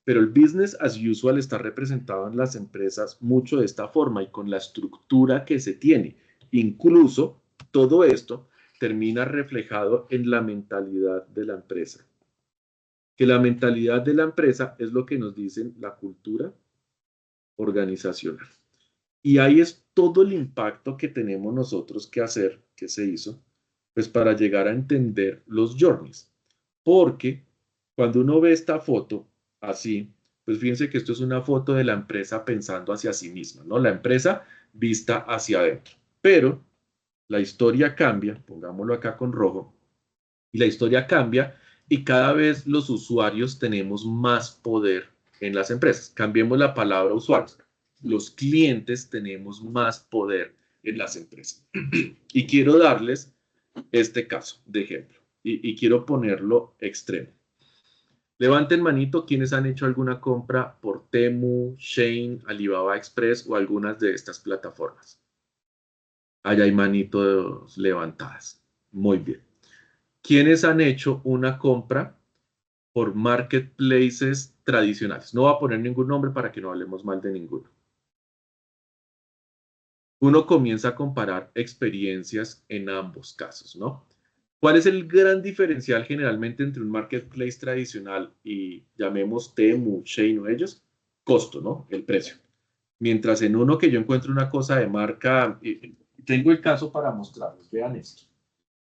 Pero el business as usual está representado en las empresas mucho de esta forma y con la estructura que se tiene. Incluso todo esto termina reflejado en la mentalidad de la empresa. Que la mentalidad de la empresa es lo que nos dicen la cultura organizacional. Y ahí es todo el impacto que tenemos nosotros que hacer, que se hizo, pues para llegar a entender los journeys. Porque cuando uno ve esta foto, así, pues fíjense que esto es una foto de la empresa pensando hacia sí misma, ¿no? La empresa vista hacia adentro. Pero la historia cambia, pongámoslo acá con rojo, y la historia cambia y cada vez los usuarios tenemos más poder en las empresas. Cambiemos la palabra usuarios. Los clientes tenemos más poder en las empresas. Y quiero darles este caso de ejemplo y quiero ponerlo extremo. Levanten manito quienes han hecho alguna compra por Temu, Shein, Alibaba Express o algunas de estas plataformas. Allá hay manitos levantadas. Muy bien. ¿Quiénes han hecho una compra por marketplaces tradicionales? No voy a poner ningún nombre para que no hablemos mal de ninguno. Uno comienza a comparar experiencias en ambos casos, ¿no? ¿Cuál es el gran diferencial generalmente entre un marketplace tradicional y llamemos Temu, Shein o ellos? Costo, ¿no? El precio. Mientras en uno que yo encuentro una cosa de marca, tengo el caso para mostrarles, vean esto.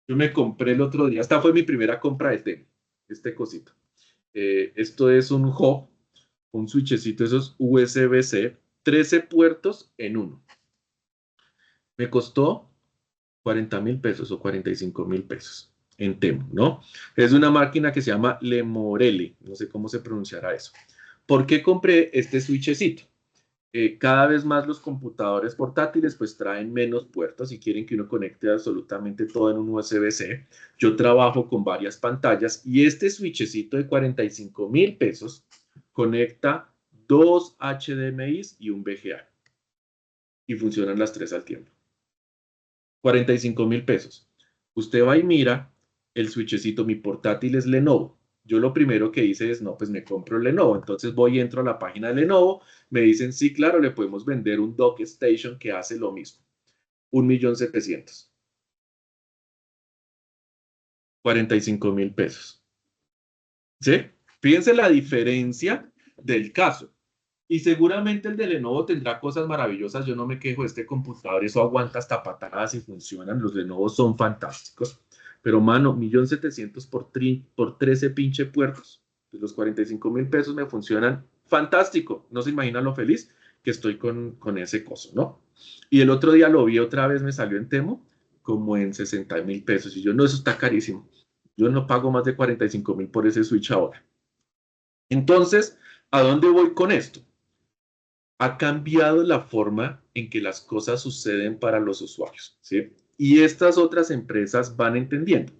Yo me compré el otro día, esta fue mi primera compra de Temu, este cosito. Esto es un hub, un switchecito, esos USB-C, 13 puertos en uno. Me costó 40.000 pesos o 45.000 pesos en Temu, ¿no? Es una máquina que se llama Lemorelli, no sé cómo se pronunciará eso. ¿Por qué compré este switchecito? Cada vez más los computadores portátiles pues traen menos puertos y quieren que uno conecte absolutamente todo en un USB-C. Yo trabajo con varias pantallas y este switchecito de 45.000 pesos conecta dos HDMIs y un VGA y funcionan las tres al tiempo. 45.000 pesos. Usted va y mira el switchecito, mi portátil es Lenovo. Yo lo primero que hice es, no, pues me compro el Lenovo. Entonces voy y entro a la página de Lenovo, me dicen, sí, claro, le podemos vender un dock station que hace lo mismo. 1.700.000. 45.000 pesos. ¿Sí? Fíjense la diferencia del caso. Y seguramente el de Lenovo tendrá cosas maravillosas. Yo no me quejo de este computador. Eso aguanta hasta patadas y funcionan. Los Lenovo son fantásticos. Pero, mano, 1.700.000 por 13 pinche puertos. Pues los 45.000 pesos me funcionan fantástico. No se imagina lo feliz que estoy con ese coso, ¿no? Y el otro día lo vi otra vez, me salió en Temo como en 60.000 pesos. Y yo, no, eso está carísimo. Yo no pago más de 45.000 por ese Switch ahora. Entonces, ¿a dónde voy con esto? Ha cambiado la forma en que las cosas suceden para los usuarios, ¿sí? Y estas otras empresas van entendiendo.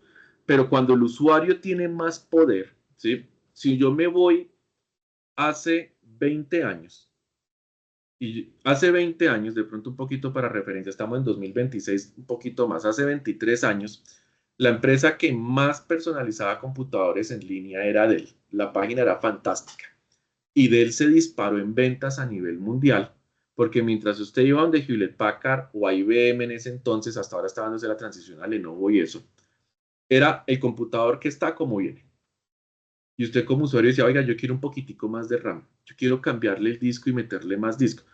Pero cuando el usuario tiene más poder, ¿sí? Si yo me voy hace 20 años, y hace 20 años, de pronto un poquito para referencia, estamos en 2026, un poquito más, hace 23 años, la empresa que más personalizaba computadores en línea era Dell. La página era fantástica y Dell se disparó en ventas a nivel mundial, porque mientras usted iba donde Hewlett Packard o a IBM en ese entonces, hasta ahora está dándose la transición a Lenovo y eso, era el computador que está como viene. Y usted como usuario decía, oiga, yo quiero un poquitico más de RAM, yo quiero cambiarle el disco y meterle más disco.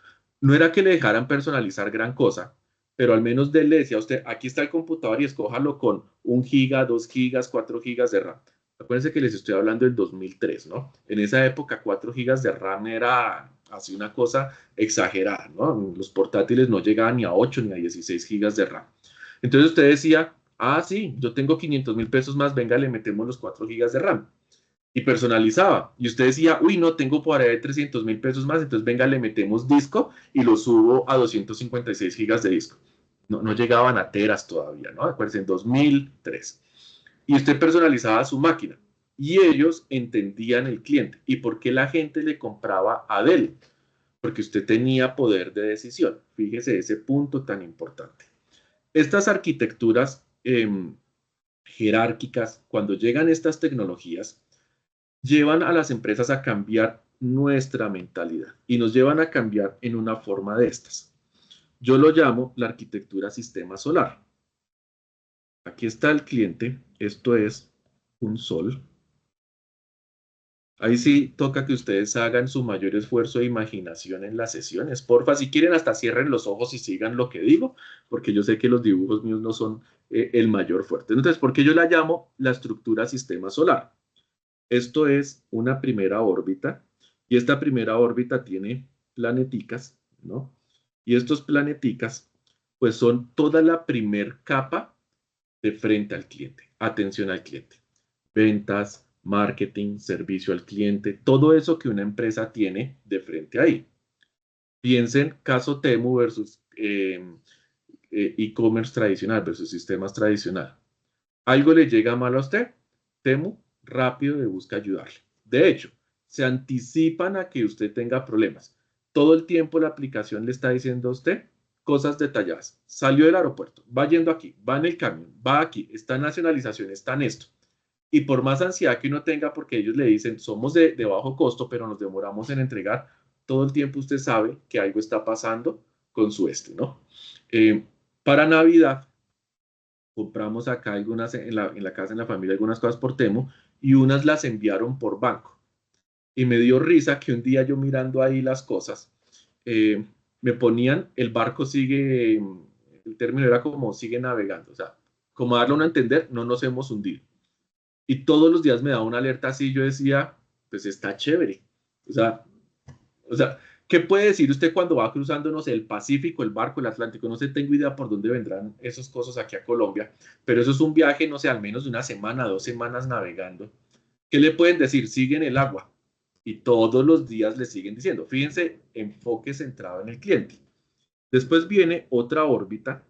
No era que le dejaran personalizar gran cosa, pero al menos Dell le decía a usted, aquí está el computador y escójalo con 1 GB, 2 GB, 4 GB de RAM. Acuérdense que les estoy hablando del 2003, ¿no? En esa época 4 GB de RAM era así una cosa exagerada, ¿no? Los portátiles no llegaban ni a 8 ni a 16 GB de RAM. Entonces usted decía, ah, sí, yo tengo 500.000 pesos más, venga, le metemos los 4 GB de RAM. Y personalizaba. Y usted decía, uy, no, tengo por ahí 300.000 pesos más, entonces venga, le metemos disco y lo subo a 256 GB de disco. No, no llegaban a teras todavía, ¿no? Acuérdense, en 2003. Y usted personalizaba su máquina. Y ellos entendían el cliente. ¿Y por qué la gente le compraba a Dell? Porque usted tenía poder de decisión. Fíjese ese punto tan importante. Estas arquitecturas jerárquicas, cuando llegan estas tecnologías, llevan a las empresas a cambiar nuestra mentalidad y nos llevan a cambiar en una forma de estas. Yo lo llamo la arquitectura sistema solar. Aquí está el cliente, esto es un sol. Ahí sí toca que ustedes hagan su mayor esfuerzo de imaginación en las sesiones. Porfa, si quieren hasta cierren los ojos y sigan lo que digo, porque yo sé que los dibujos míos no son el mayor fuerte. Entonces, ¿por qué yo la llamo la estructura sistema solar? Esto es una primera órbita y esta primera órbita tiene planeticas, ¿no? Y estos planeticas, pues son toda la primer capa de frente al cliente, atención al cliente, ventas, marketing, servicio al cliente, todo eso que una empresa tiene de frente ahí. Piensen caso Temu versus e-commerce tradicional versus sistemas tradicional. Algo le llega mal a usted, Temu rápido le busca ayudarle. De hecho, se anticipan a que usted tenga problemas. Todo el tiempo la aplicación le está diciendo a usted cosas detalladas. Salió del aeropuerto, va yendo aquí, va en el camión, va aquí, está en nacionalización, está en esto. Y por más ansiedad que uno tenga, porque ellos le dicen, somos de bajo costo, pero nos demoramos en entregar, todo el tiempo usted sabe que algo está pasando con su ¿no? Eh, para Navidad, compramos acá algunas en la casa, en la familia, algunas cosas por Temo y unas las enviaron por banco. Y me dio risa que un día yo mirando ahí las cosas, me ponían, el barco sigue, el término era como sigue navegando, o sea, como darlo a entender, no nos hemos hundido. Y todos los días me daba una alerta así, yo decía, pues está chévere. O sea, o sea, ¿qué puede decir usted cuando va cruzando, no sé, el Pacífico, el barco, el Atlántico? No sé, tengo idea por dónde vendrán esas cosas aquí a Colombia, pero eso es un viaje, no sé, al menos de una semana, 2 semanas navegando. ¿Qué le pueden decir? Sigue en el agua. Y todos los días le siguen diciendo, fíjense, enfoque centrado en el cliente. Después viene otra órbita.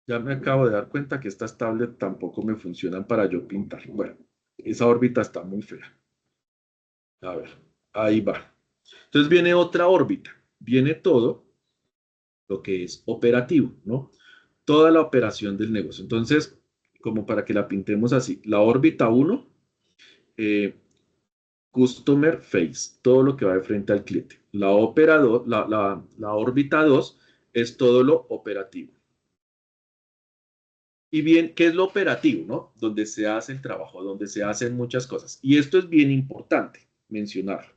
Ya me acabo de dar cuenta que estas tablets tampoco me funcionan para yo pintar. Bueno, esa órbita está muy fea. A ver, ahí va. Entonces viene otra órbita. Viene todo lo que es operativo, ¿no? Toda la operación del negocio. Entonces, como para que la pintemos así, la órbita uno, eh, Customer Face, todo lo que va de frente al cliente. La órbita 2 es todo lo operativo. Y bien, ¿qué es lo operativo, no? Donde se hace el trabajo, donde se hacen muchas cosas. Y esto es bien importante mencionarlo.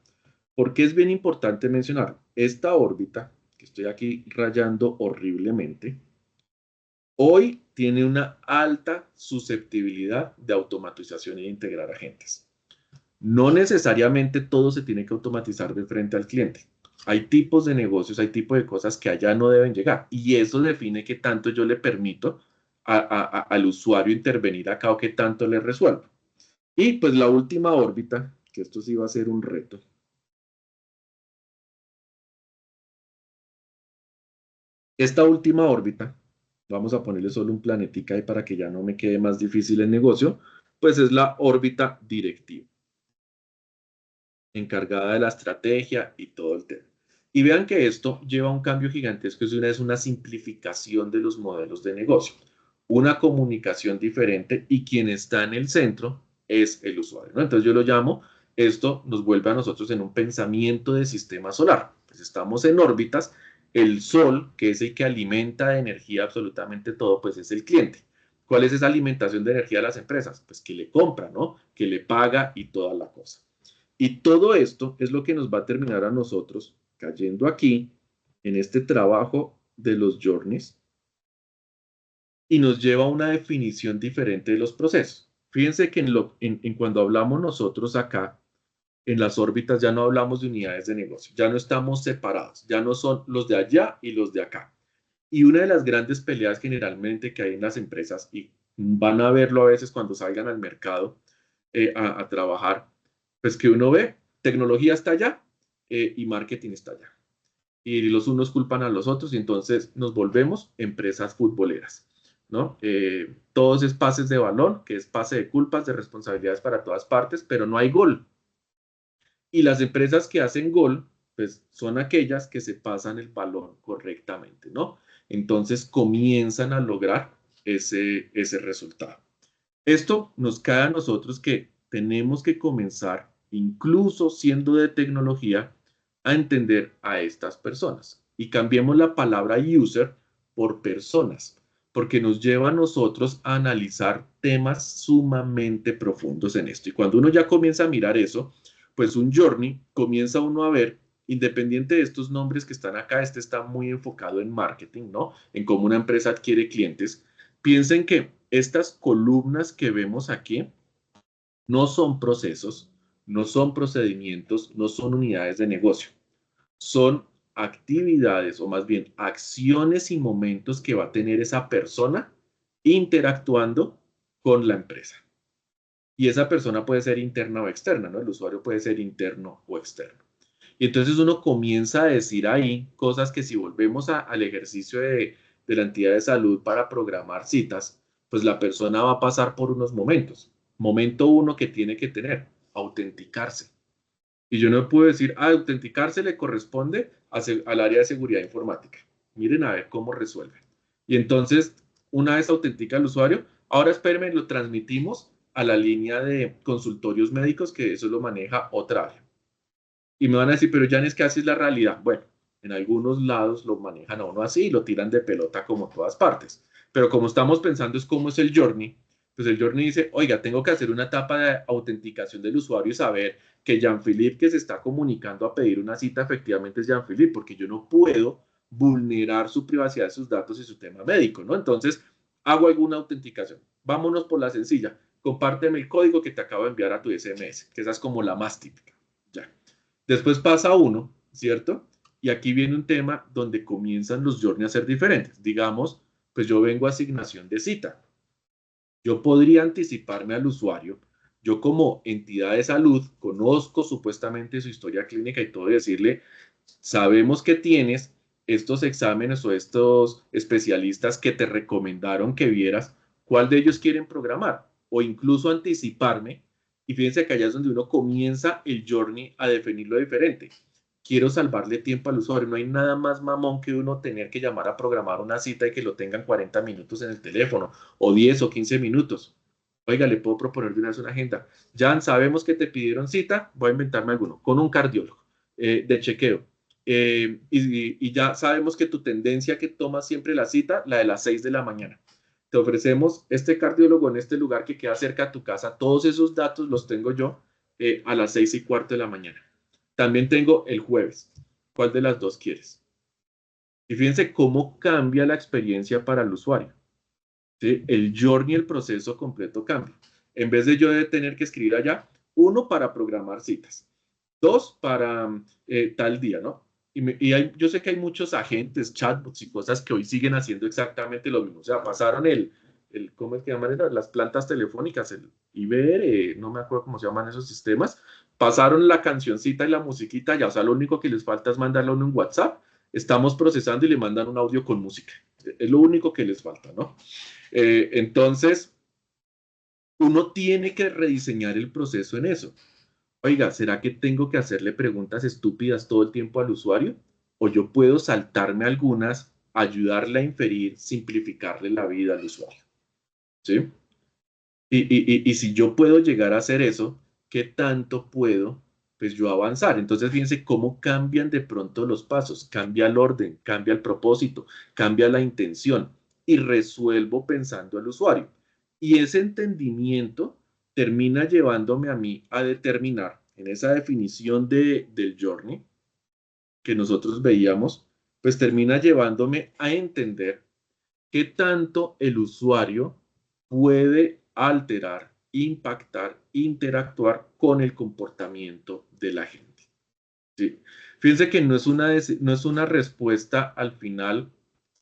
¿Por qué es bien importante mencionarlo? Esta órbita, que estoy aquí rayando horriblemente, hoy tiene una alta susceptibilidad de automatización e de integrar agentes. No necesariamente todo se tiene que automatizar de frente al cliente. Hay tipos de negocios, hay tipos de cosas que allá no deben llegar. Y eso define qué tanto yo le permito al usuario intervenir acá o qué tanto le resuelvo. Y pues la última órbita, que esto sí va a ser un reto. Esta última órbita, vamos a ponerle solo un planetica ahí para que ya no me quede más difícil el negocio, pues es la órbita directiva, encargada de la estrategia y todo el tema. Y vean que esto lleva a un cambio gigantesco, es una simplificación de los modelos de negocio, una comunicación diferente y quien está en el centro es el usuario, ¿no? Entonces yo lo llamo, esto nos vuelve a nosotros en un pensamiento de sistema solar. Pues estamos en órbitas, el sol, que es el que alimenta de energía absolutamente todo, pues es el cliente. ¿Cuál es esa alimentación de energía de las empresas? Pues que le compra, ¿no? Que le paga y toda la cosa. Y todo esto es lo que nos va a terminar a nosotros cayendo aquí en este trabajo de los journeys y nos lleva a una definición diferente de los procesos. Fíjense que en cuando hablamos nosotros acá, en las órbitas ya no hablamos de unidades de negocio, ya no estamos separados, ya no son los de allá y los de acá. Y una de las grandes peleas generalmente que hay en las empresas, y van a verlo a veces cuando salgan al mercado a trabajar, pues que uno ve, tecnología está allá y marketing está allá. Y los unos culpan a los otros y entonces nos volvemos empresas futboleras, ¿no? Todos es pases de balón, que es pase de culpas, de responsabilidades para todas partes, pero no hay gol. Y las empresas que hacen gol, pues son aquellas que se pasan el balón correctamente, ¿no? Entonces comienzan a lograr ese resultado. Esto nos cae a nosotros que tenemos que comenzar, incluso siendo de tecnología, a entender a estas personas. Y cambiemos la palabra user por personas, porque nos lleva a nosotros a analizar temas sumamente profundos en esto. Y cuando uno ya comienza a mirar eso, pues un journey comienza uno a ver, independiente de estos nombres que están acá, este está muy enfocado en marketing, ¿no? En cómo una empresa adquiere clientes. Piensen que estas columnas que vemos aquí no son procesos, no son procedimientos, no son unidades de negocio. Son actividades o más bien acciones y momentos que va a tener esa persona interactuando con la empresa. Y esa persona puede ser interna o externa, ¿no? El usuario puede ser interno o externo. Y entonces uno comienza a decir ahí cosas que si volvemos al ejercicio de la entidad de salud para programar citas, pues la persona va a pasar por unos momentos. Momento uno que tiene que tener, autenticarse. Y yo no puedo decir, autenticarse le corresponde al área de seguridad informática. Miren a ver cómo resuelven. Y entonces, una vez autentica el usuario, ahora espérenme, lo transmitimos a la línea de consultorios médicos, que eso lo maneja otra área. Y me van a decir, pero ya es que así es la realidad. Bueno, en algunos lados lo manejan a uno así y lo tiran de pelota como todas partes. Pero como estamos pensando es cómo es el journey, pues el journey dice, oiga, tengo que hacer una etapa de autenticación del usuario y saber que Jean-Philippe que se está comunicando a pedir una cita efectivamente es Jean-Philippe, porque yo no puedo vulnerar su privacidad, sus datos y su tema médico, ¿no? Entonces, hago alguna autenticación. Vámonos por la sencilla. Compárteme el código que te acabo de enviar a tu SMS, que esa es como la más típica. Ya. Después pasa uno, ¿cierto? Y aquí viene un tema donde comienzan los journeys a ser diferentes. Digamos, pues yo vengo a asignación de cita. Yo podría anticiparme al usuario. Yo como entidad de salud conozco supuestamente su historia clínica y todo y decirle, sabemos que tienes estos exámenes o estos especialistas que te recomendaron que vieras, ¿cuál de ellos quieren programar? O incluso anticiparme. Y fíjense que allá es donde uno comienza el journey a definirlo diferente. Quiero salvarle tiempo al usuario. No hay nada más mamón que uno tener que llamar a programar una cita y que lo tengan 40 minutos en el teléfono, o 10 o 15 minutos. Oiga, le puedo proponer de una vez una agenda. Jan, sabemos que te pidieron cita, voy a inventarme alguno, con un cardiólogo de chequeo. Y ya sabemos que tu tendencia que tomas siempre la cita, la de las 6 de la mañana. Te ofrecemos este cardiólogo en este lugar que queda cerca a tu casa. Todos esos datos los tengo yo a las 6:15 de la mañana. También tengo el jueves. ¿Cuál de las dos quieres? Y fíjense cómo cambia la experiencia para el usuario. ¿Sí? El journey, el proceso completo cambia. En vez de yo de tener que escribir allá, uno para programar citas, dos para tal día, ¿no? Yo sé que hay muchos agentes, chatbots y cosas que hoy siguen haciendo exactamente lo mismo. O sea, pasaron ¿cómo es que llaman? Las plantas telefónicas, el IBR, no me acuerdo cómo se llaman esos sistemas. Pasaron la cancioncita y la musiquita ya. O sea, lo único que les falta es mandarlo en un WhatsApp. Estamos procesando y le mandan un audio con música. Es lo único que les falta, ¿no? Entonces, uno tiene que rediseñar el proceso en eso. Oiga, ¿será que tengo que hacerle preguntas estúpidas todo el tiempo al usuario? ¿O yo puedo saltarme algunas, ayudarle a inferir, simplificarle la vida al usuario? ¿Sí? Y si yo puedo llegar a hacer eso, ¿qué tanto puedo pues yo avanzar? Entonces fíjense cómo cambian de pronto los pasos, cambia el orden, cambia el propósito, cambia la intención y resuelvo pensando al usuario. Y ese entendimiento termina llevándome a mí a determinar en esa definición del journey que nosotros veíamos, pues termina llevándome a entender qué tanto el usuario puede alterar, impactar, interactuar con el comportamiento de la gente. ¿Sí? Fíjense que no es una respuesta al final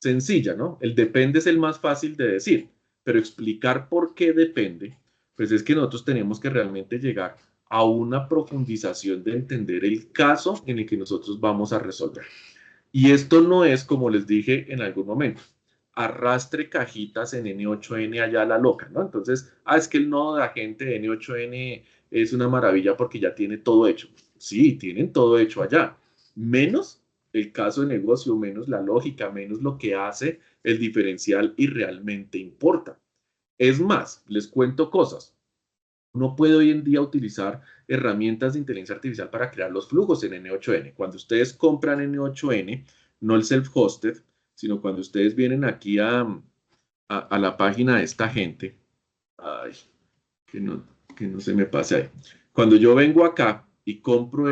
sencilla, ¿no? El depende es el más fácil de decir, pero explicar por qué depende, pues es que nosotros tenemos que realmente llegar a una profundización de entender el caso en el que nosotros vamos a resolver. Y esto no es, como les dije en algún momento, arrastre cajitas en N8N allá a la loca, ¿no? Entonces, es que el nodo de agente de N8N es una maravilla porque ya tiene todo hecho. Sí, tienen todo hecho allá, menos el caso de negocio, menos la lógica, menos lo que hace el diferencial y realmente importa. Es más, les cuento cosas. Uno puede hoy en día utilizar herramientas de inteligencia artificial para crear los flujos en N8N. Cuando ustedes compran N8N, no el self-hosted, sino cuando ustedes vienen aquí a la página de esta gente, ay, que no, que no se me pase ahí. Cuando yo vengo acá y compro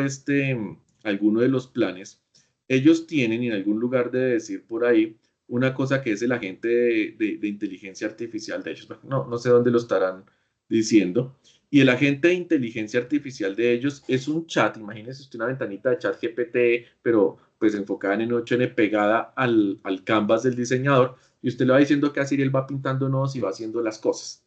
alguno de los planes, ellos tienen, y en algún lugar debe decir por ahí, una cosa que es el agente de inteligencia artificial de ellos. Bueno, no sé dónde lo estarán diciendo. Y el agente de inteligencia artificial de ellos es un chat, imagínese usted una ventanita de chat GPT, pero pues enfocada en N8N pegada al canvas del diseñador, y usted le va diciendo qué hacer y él va pintando nodos y va haciendo las cosas.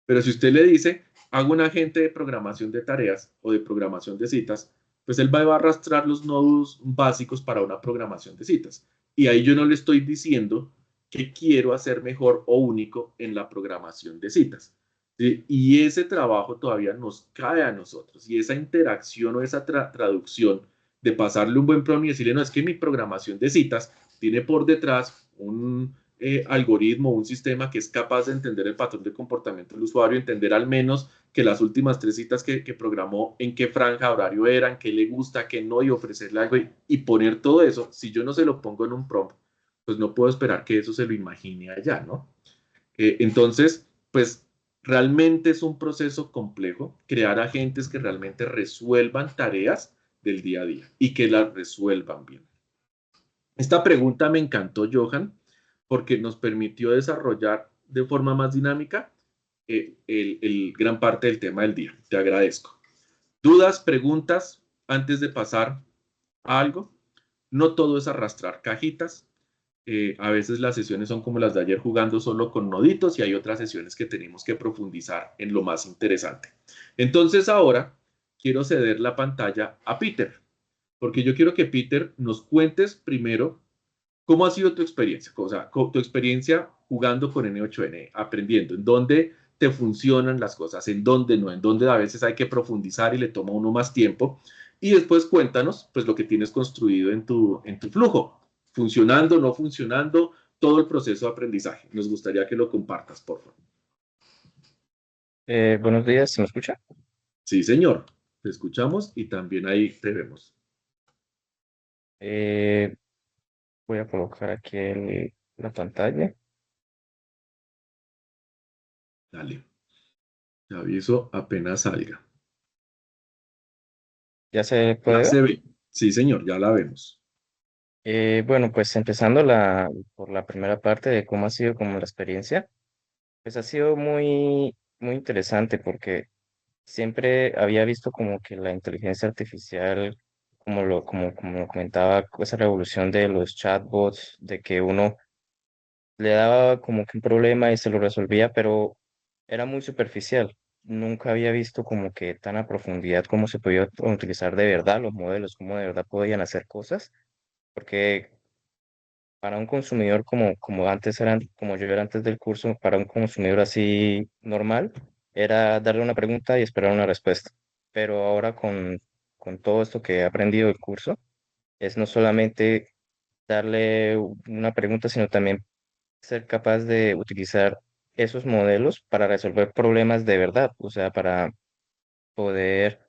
Pero si usted le dice, hago un agente de programación de tareas o de programación de citas, pues él va a arrastrar los nodos básicos para una programación de citas. Y ahí yo no le estoy diciendo que quiero hacer mejor o único en la programación de citas. ¿Sí? Y ese trabajo todavía nos cae a nosotros. Y esa interacción o esa traducción de pasarle un buen prompt y decirle, no, es que mi programación de citas tiene por detrás un algoritmo, un sistema que es capaz de entender el patrón de comportamiento del usuario, entender al menos que las últimas tres citas que programó, en qué franja horario eran, qué le gusta, qué no, y ofrecerle algo y poner todo eso. Si yo no se lo pongo en un prompt, pues no puedo esperar que eso se lo imagine allá, ¿no? Entonces, pues realmente es un proceso complejo crear agentes que realmente resuelvan tareas del día a día y que las resuelvan bien. Esta pregunta me encantó, Johan, porque nos permitió desarrollar de forma más dinámica gran parte del tema del día. Te agradezco. ¿Dudas, preguntas antes de pasar a algo? No todo es arrastrar cajitas. A veces las sesiones son como las de ayer jugando solo con noditos y hay otras sesiones que tenemos que profundizar en lo más interesante. Entonces ahora quiero ceder la pantalla a Peter, porque yo quiero que Peter nos cuentes primero ¿cómo ha sido tu experiencia? O sea, tu experiencia jugando con N8N, aprendiendo, en dónde te funcionan las cosas, en dónde no, en dónde a veces hay que profundizar y le toma a uno más tiempo. Y después cuéntanos, pues, lo que tienes construido en tu flujo, funcionando, no funcionando, todo el proceso de aprendizaje. Nos gustaría que lo compartas, por favor. Buenos días, ¿se me escucha? Sí, señor, te escuchamos y también ahí te vemos. Eh, Voy a colocar aquí la pantalla. Dale, te aviso apenas salga. ¿Ya se Ya puede ver? se ve. Sí, señor, ya la vemos. Bueno, pues empezando por la primera parte de cómo ha sido como la experiencia, pues ha sido muy interesante porque siempre había visto como que la inteligencia artificial, como lo comentaba, esa revolución de los chatbots, de que uno le daba como que un problema y se lo resolvía, pero era muy superficial. Nunca había visto como que tan a profundidad cómo se podía utilizar de verdad los modelos, cómo de verdad podían hacer cosas, porque para un consumidor como antes eran, como yo era antes del curso, para un consumidor así normal, era darle una pregunta y esperar una respuesta. Pero ahora con todo esto que he aprendido del curso, es no solamente darle una pregunta, sino también ser capaz de utilizar esos modelos para resolver problemas de verdad, o sea, para poder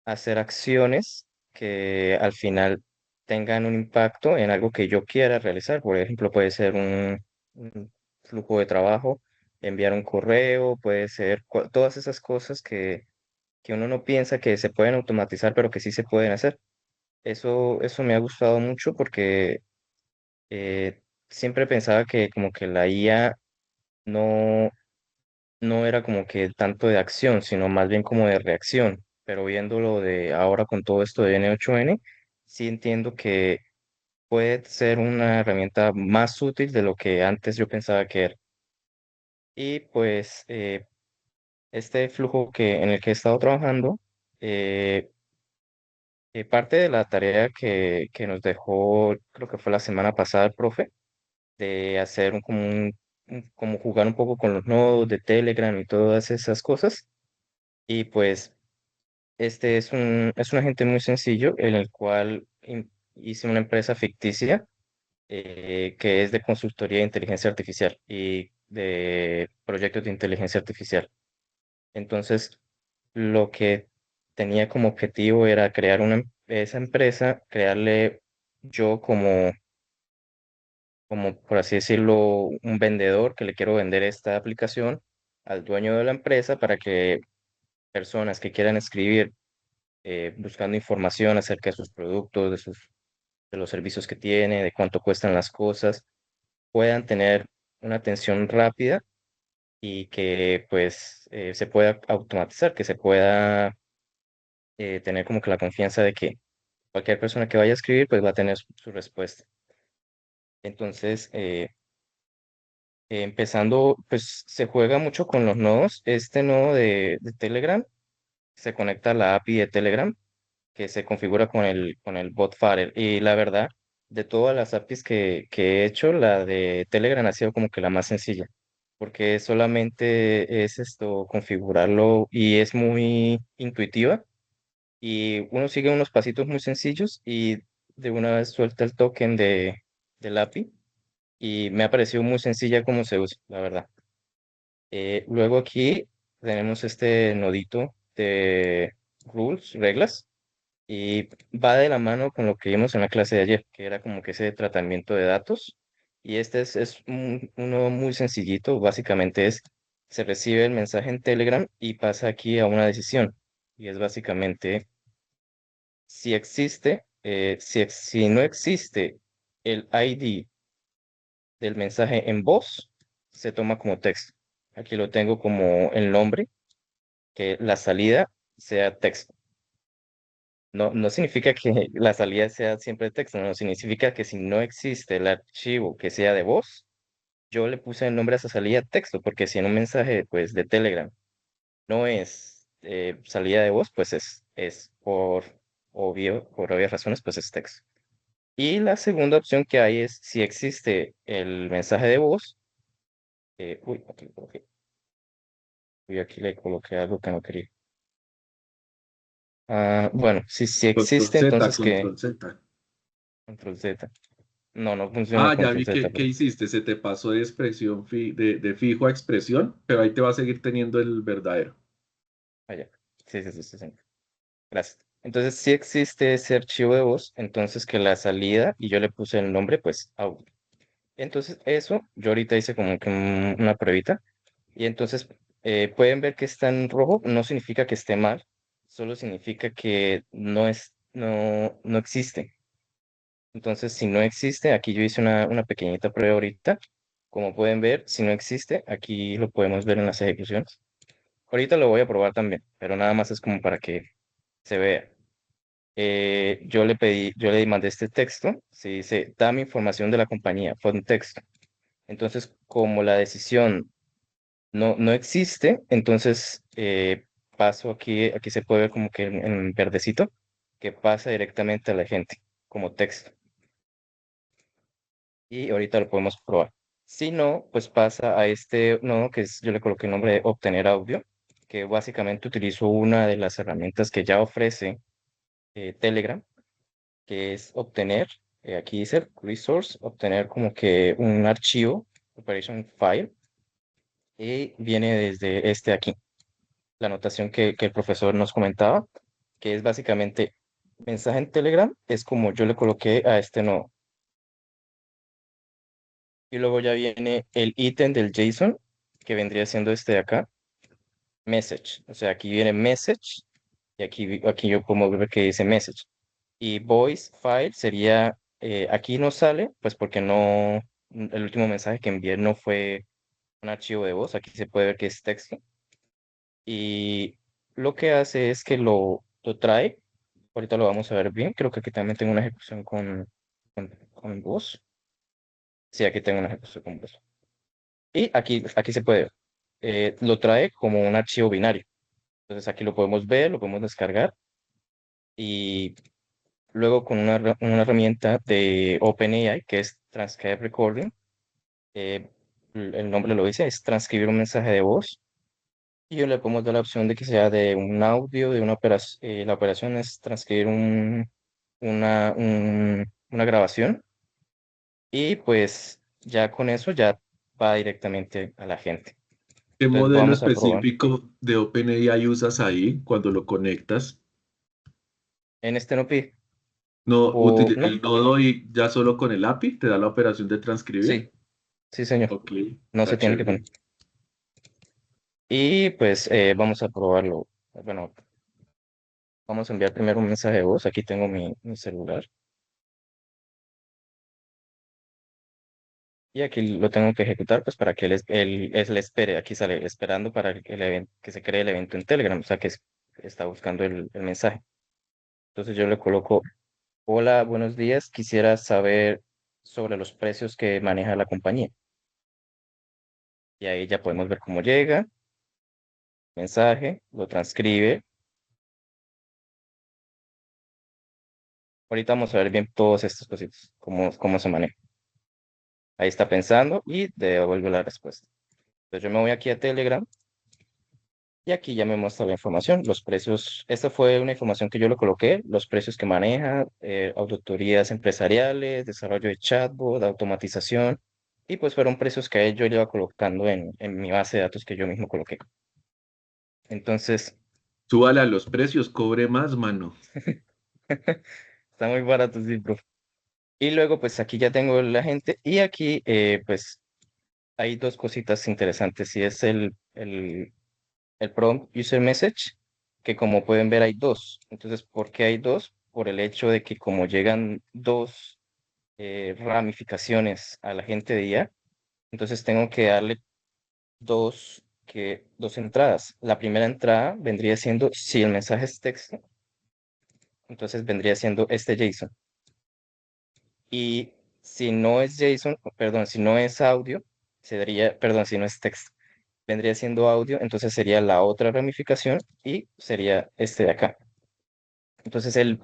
hacer acciones que al final tengan un impacto en algo que yo quiera realizar. Por ejemplo, puede ser un flujo de trabajo, enviar un correo, puede ser todas esas cosas que uno no piensa que se pueden automatizar, pero que sí se pueden hacer. Eso me ha gustado mucho porque siempre pensaba que como que la IA no, no era como que tanto de acción, sino más bien como de reacción. Pero viéndolo de ahora con todo esto de N8N, sí entiendo que puede ser una herramienta más útil de lo que antes yo pensaba que era. Y pues este flujo en el que he estado trabajando, eh, parte de la tarea que nos dejó, creo que fue la semana pasada el profe, de hacer como jugar un poco con los nodos de Telegram y todas esas cosas. Y pues este es un agente muy sencillo en el cual hice una empresa ficticia que es de consultoría de inteligencia artificial y de proyectos de inteligencia artificial. Entonces, lo que tenía como objetivo era crear esa empresa, crearle yo como por así decirlo, un vendedor que le quiero vender esta aplicación al dueño de la empresa para que personas que quieran escribir buscando información acerca de sus productos, de los servicios que tiene, de cuánto cuestan las cosas, puedan tener una atención rápida y que pues se pueda automatizar, que se pueda tener como que la confianza de que cualquier persona que vaya a escribir pues va a tener su respuesta. Entonces, empezando, pues se juega mucho con los nodos. Este nodo de Telegram se conecta a la API de Telegram que se configura con el bot Fire. Y la verdad, de todas las APIs que he hecho, la de Telegram ha sido como que la más sencilla, porque solamente es esto, configurarlo y es muy intuitiva y uno sigue unos pasitos muy sencillos y de una vez suelta el token del API y me ha parecido muy sencilla cómo se usa, la verdad. Luego aquí tenemos este nodito de rules, reglas, y va de la mano con lo que vimos en la clase de ayer, que era como que ese tratamiento de datos. Y este es uno muy sencillito, básicamente es, se recibe el mensaje en Telegram y pasa aquí a una decisión. Y es básicamente, si existe, si no existe el ID del mensaje en voz, se toma como texto. Aquí lo tengo como el nombre, que la salida sea texto. No, no significa que la salida sea siempre texto, no, significa que si no existe el archivo que sea de voz, yo le puse el nombre a esa salida texto, porque si en un mensaje pues de Telegram no es salida de voz, pues es por obvias razones, pues es texto. Y la segunda opción que hay es si existe el mensaje de voz, aquí le coloqué algo que no quería. Bueno, si Control existe, Z, entonces que control Z. control Z. No, no funciona Ah, ya control vi Z, que hiciste, se te pasó de expresión de fijo a expresión, pero ahí te va a seguir teniendo el verdadero. allá. Sí, sí, sí, sí, sí. Gracias. Entonces, si existe ese archivo de voz, entonces que la salida, y yo le puse el nombre, pues, audio. Entonces, eso, yo ahorita hice como que una pruebita, y entonces pueden ver que está en rojo, no significa que esté mal, solo significa que no existe. Entonces, si no existe, aquí yo hice una pequeñita prueba ahorita. Como pueden ver, si no existe, aquí lo podemos ver en las ejecuciones. Ahorita lo voy a probar también, pero nada más es como para que se vea. Yo le mandé este texto, se dice, dame información de la compañía, fue un texto. Entonces, como la decisión no existe, entonces paso aquí se puede ver como que en verdecito, que pasa directamente a la gente como texto. Y ahorita lo podemos probar. Si no, pues pasa a este nodo yo le coloqué el nombre de obtener audio, que básicamente utilizo una de las herramientas que ya ofrece Telegram, que es obtener, aquí dice resource, obtener como que un archivo, operation file, y viene desde este aquí, la anotación que el profesor nos comentaba, que es básicamente mensaje en Telegram, es como yo le coloqué a este nodo. Y luego ya viene el ítem del JSON, que vendría siendo este de acá, message. O sea, aquí viene message, y aquí yo como ver que dice message. Y voice file sería, aquí no sale, pues porque no, el último mensaje que envié no fue un archivo de voz, aquí se puede ver que es texto. Y lo que hace es que lo trae, ahorita lo vamos a ver bien, creo que aquí también tengo una ejecución con voz. Sí, aquí tengo una ejecución con voz. Y aquí se puede ver. Lo trae como un archivo binario. Entonces aquí lo podemos ver, lo podemos descargar y luego con una herramienta de OpenAI que es Transcribe Recording, eh, el nombre lo dice, es transcribir un mensaje de voz y le podemos dar la opción de que sea de un audio, de una operación, la operación es transcribir una grabación y pues ya con eso ya va directamente a la gente. ¿Qué Entonces modelo vamos a probar. específico de OpenAI usas ahí cuando lo conectas? En este no pide. No, O no, el nodo y ya solo con el API te da la operación de transcribir. sí, sí, señor. Ok, No está se tiene que poner. chévere. Y pues vamos a probarlo. Bueno, vamos a enviar primero un mensaje de voz. Aquí tengo mi celular. y aquí lo tengo que ejecutar pues para que él espere, aquí sale esperando para que se cree el evento en Telegram, o sea que está buscando el mensaje. Entonces yo le coloco, hola, buenos días, quisiera saber sobre los precios que maneja la compañía. Y ahí ya podemos ver cómo llega, mensaje, lo transcribe. Ahorita vamos a ver bien todos estos cositas, cómo se maneja. Ahí está pensando y devuelve la respuesta. Entonces yo me voy aquí a Telegram y aquí ya me muestra la información, los precios. Esta fue una información que yo le coloqué, los precios que maneja, auditorías empresariales, desarrollo de chatbot, automatización. Y pues fueron precios que yo le iba colocando en mi base de datos que yo mismo coloqué. Entonces, Súbala a los precios, cobre más, mano. está muy barato, sí, bro. Y luego, pues aquí ya tengo la gente y aquí, pues hay dos cositas interesantes. Y es el prompt user message, que como pueden ver hay dos. Entonces, ¿por qué hay dos? Por el hecho de que como llegan dos ramificaciones a la gente de IA, entonces tengo que darle dos entradas. La primera entrada vendría siendo, si el mensaje es texto, entonces vendría siendo este JSON. Y si no es JSON, perdón, si no es audio, sería, perdón, si no es texto, vendría siendo audio, entonces sería la otra ramificación y sería este de acá. Entonces él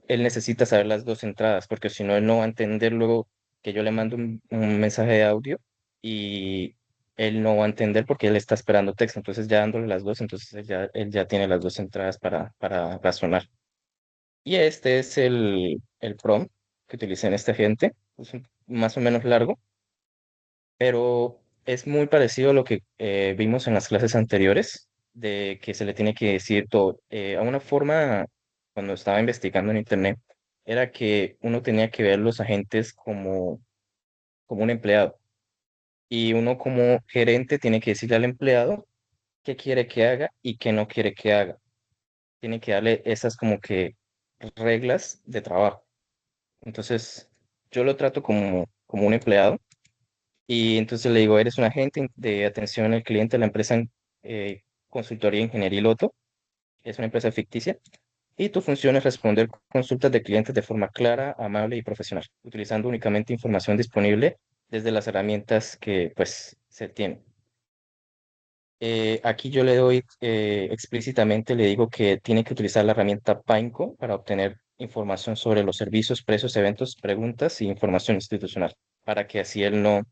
necesita saber las dos entradas, porque si no, él no va a entender luego que yo le mando un mensaje de audio y él no va a entender porque él está esperando texto. Entonces ya dándole las dos, entonces él ya tiene las dos entradas para razonar. Y este es el prompt que utilicé en este agente. Es más o menos largo, pero es muy parecido a lo que vimos en las clases anteriores, de que se le tiene que decir todo. A una forma, cuando estaba investigando en internet, era que uno tenía que ver los agentes como un empleado. Y uno como gerente tiene que decirle al empleado qué quiere que haga y qué no quiere que haga. Tiene que darle esas como que reglas de trabajo. Entonces, yo lo trato como un empleado y entonces le digo, eres un agente de atención al cliente de la empresa Consultoría Ingeniería Loto, es una empresa ficticia, y tu función es responder consultas de clientes de forma clara, amable y profesional, utilizando únicamente información disponible desde las herramientas que pues se tienen. Aquí yo le doy explícitamente, le digo que tiene que utilizar la herramienta Pineco para obtener información sobre los servicios, precios, eventos, preguntas y información institucional, para que así él no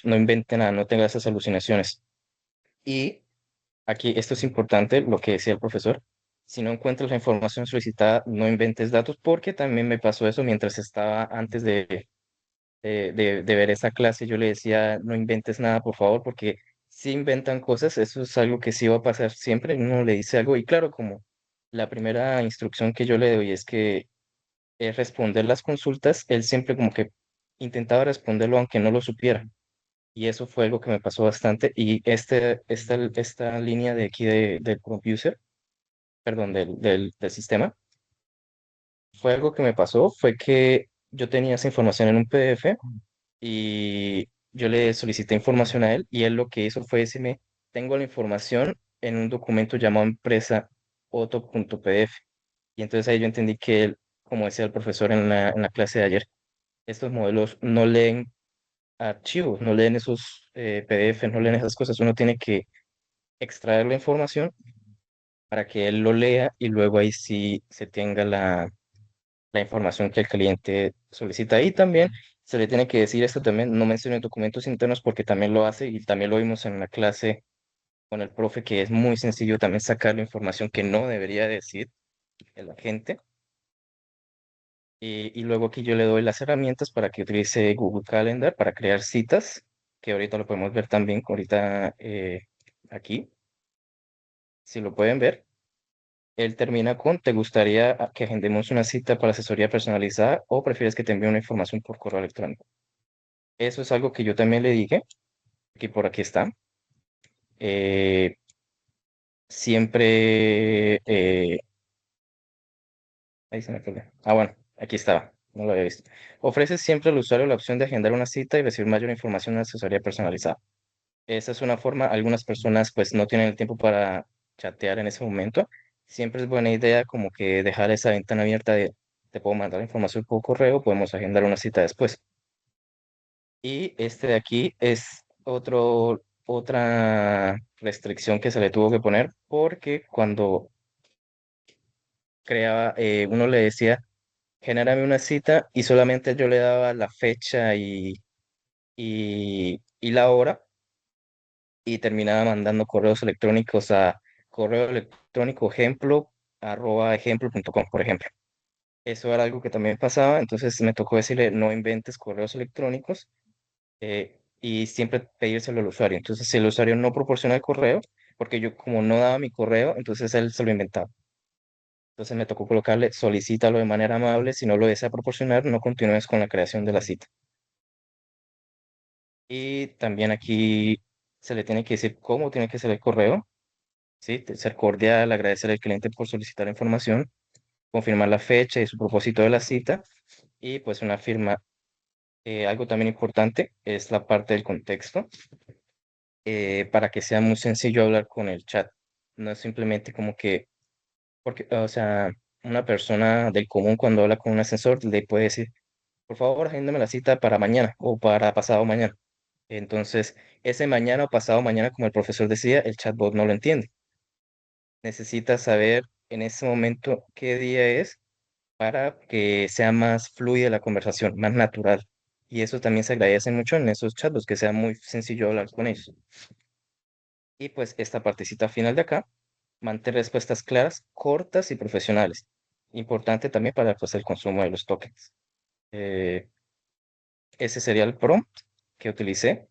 invente nada, no tenga esas alucinaciones. Y aquí esto es importante, lo que decía el profesor, si no encuentras la información solicitada, no inventes datos, porque también me pasó eso mientras estaba antes de ver esa clase, yo le decía, no inventes nada, por favor, porque si inventan cosas, eso es algo que sí va a pasar siempre, uno le dice algo y claro, como la primera instrucción que yo le doy es que es responder las consultas, él siempre como que intentaba responderlo aunque no lo supiera. Y eso fue algo que me pasó bastante. Y esta línea de aquí del prompt user, perdón, del sistema, fue algo que me pasó, fue que yo tenía esa información en un PDF y yo le solicité información a él y él lo que hizo fue decirme, tengo la información en un documento llamado empresa auto.pdf. Y entonces ahí yo entendí que él, como decía el profesor en la clase de ayer, estos modelos no leen archivos, no leen esos PDF, no leen esas cosas. Uno tiene que extraer la información para que él lo lea y luego ahí sí se tenga la información que el cliente solicita. Y también se le tiene que decir esto también, no mencione documentos internos porque también lo hace y también lo vimos en la clase con el profe, que es muy sencillo también sacar la información que no debería decir el agente. Y luego aquí yo le doy las herramientas para que utilice Google Calendar para crear citas, que ahorita lo podemos ver también, ahorita aquí, si lo pueden ver. Él termina con, ¿te gustaría que agendemos una cita para asesoría personalizada o prefieres que te envíe una información por correo electrónico? Eso es algo que yo también le dije, que por aquí está. Eh, siempre, ahí se me fue. Ah, bueno, aquí estaba. no lo había visto. Ofrece siempre al usuario la opción de agendar una cita y recibir mayor información en asesoría personalizada. Esa es una forma, algunas personas pues no tienen el tiempo para chatear en ese momento. Siempre es buena idea como que dejar esa ventana abierta de te puedo mandar información por correo, podemos agendar una cita después. Y este de aquí es otra restricción que se le tuvo que poner porque cuando creaba, uno le decía, genérame una cita y solamente yo le daba la fecha y la hora y terminaba mandando correos electrónicos a correo electrónico ejemplo arroba ejemplo.com, por ejemplo. Eso era algo que también pasaba, entonces me tocó decirle no inventes correos electrónicos y siempre pedírselo al usuario. Entonces, si el usuario no proporciona el correo, porque yo como no daba mi correo, entonces él se lo inventaba. Entonces me tocó colocarle solicítalo de manera amable, si no lo desea proporcionar, no continúes con la creación de la cita. Y también aquí se le tiene que decir cómo tiene que ser el correo, ¿sí? Ser cordial, agradecer al cliente por solicitar información, confirmar la fecha y su propósito de la cita y pues una firma. Algo también importante es la parte del contexto para que sea muy sencillo hablar con el chat. No es simplemente como que, porque, o sea, una persona del común cuando habla con un asesor le puede decir, por favor, agéndame la cita para mañana o para pasado mañana. Entonces, ese mañana o pasado mañana, como el profesor decía, el chatbot no lo entiende. Necesita saber en ese momento qué día es para que sea más fluida la conversación, más natural. Y eso también se agradece mucho en esos chatbots, que sea muy sencillo hablar con ellos. Y pues esta partecita final de acá, mantén respuestas claras, cortas y profesionales. Importante también para pues, el consumo de los tokens. Eh, Ese sería el prompt que utilicé.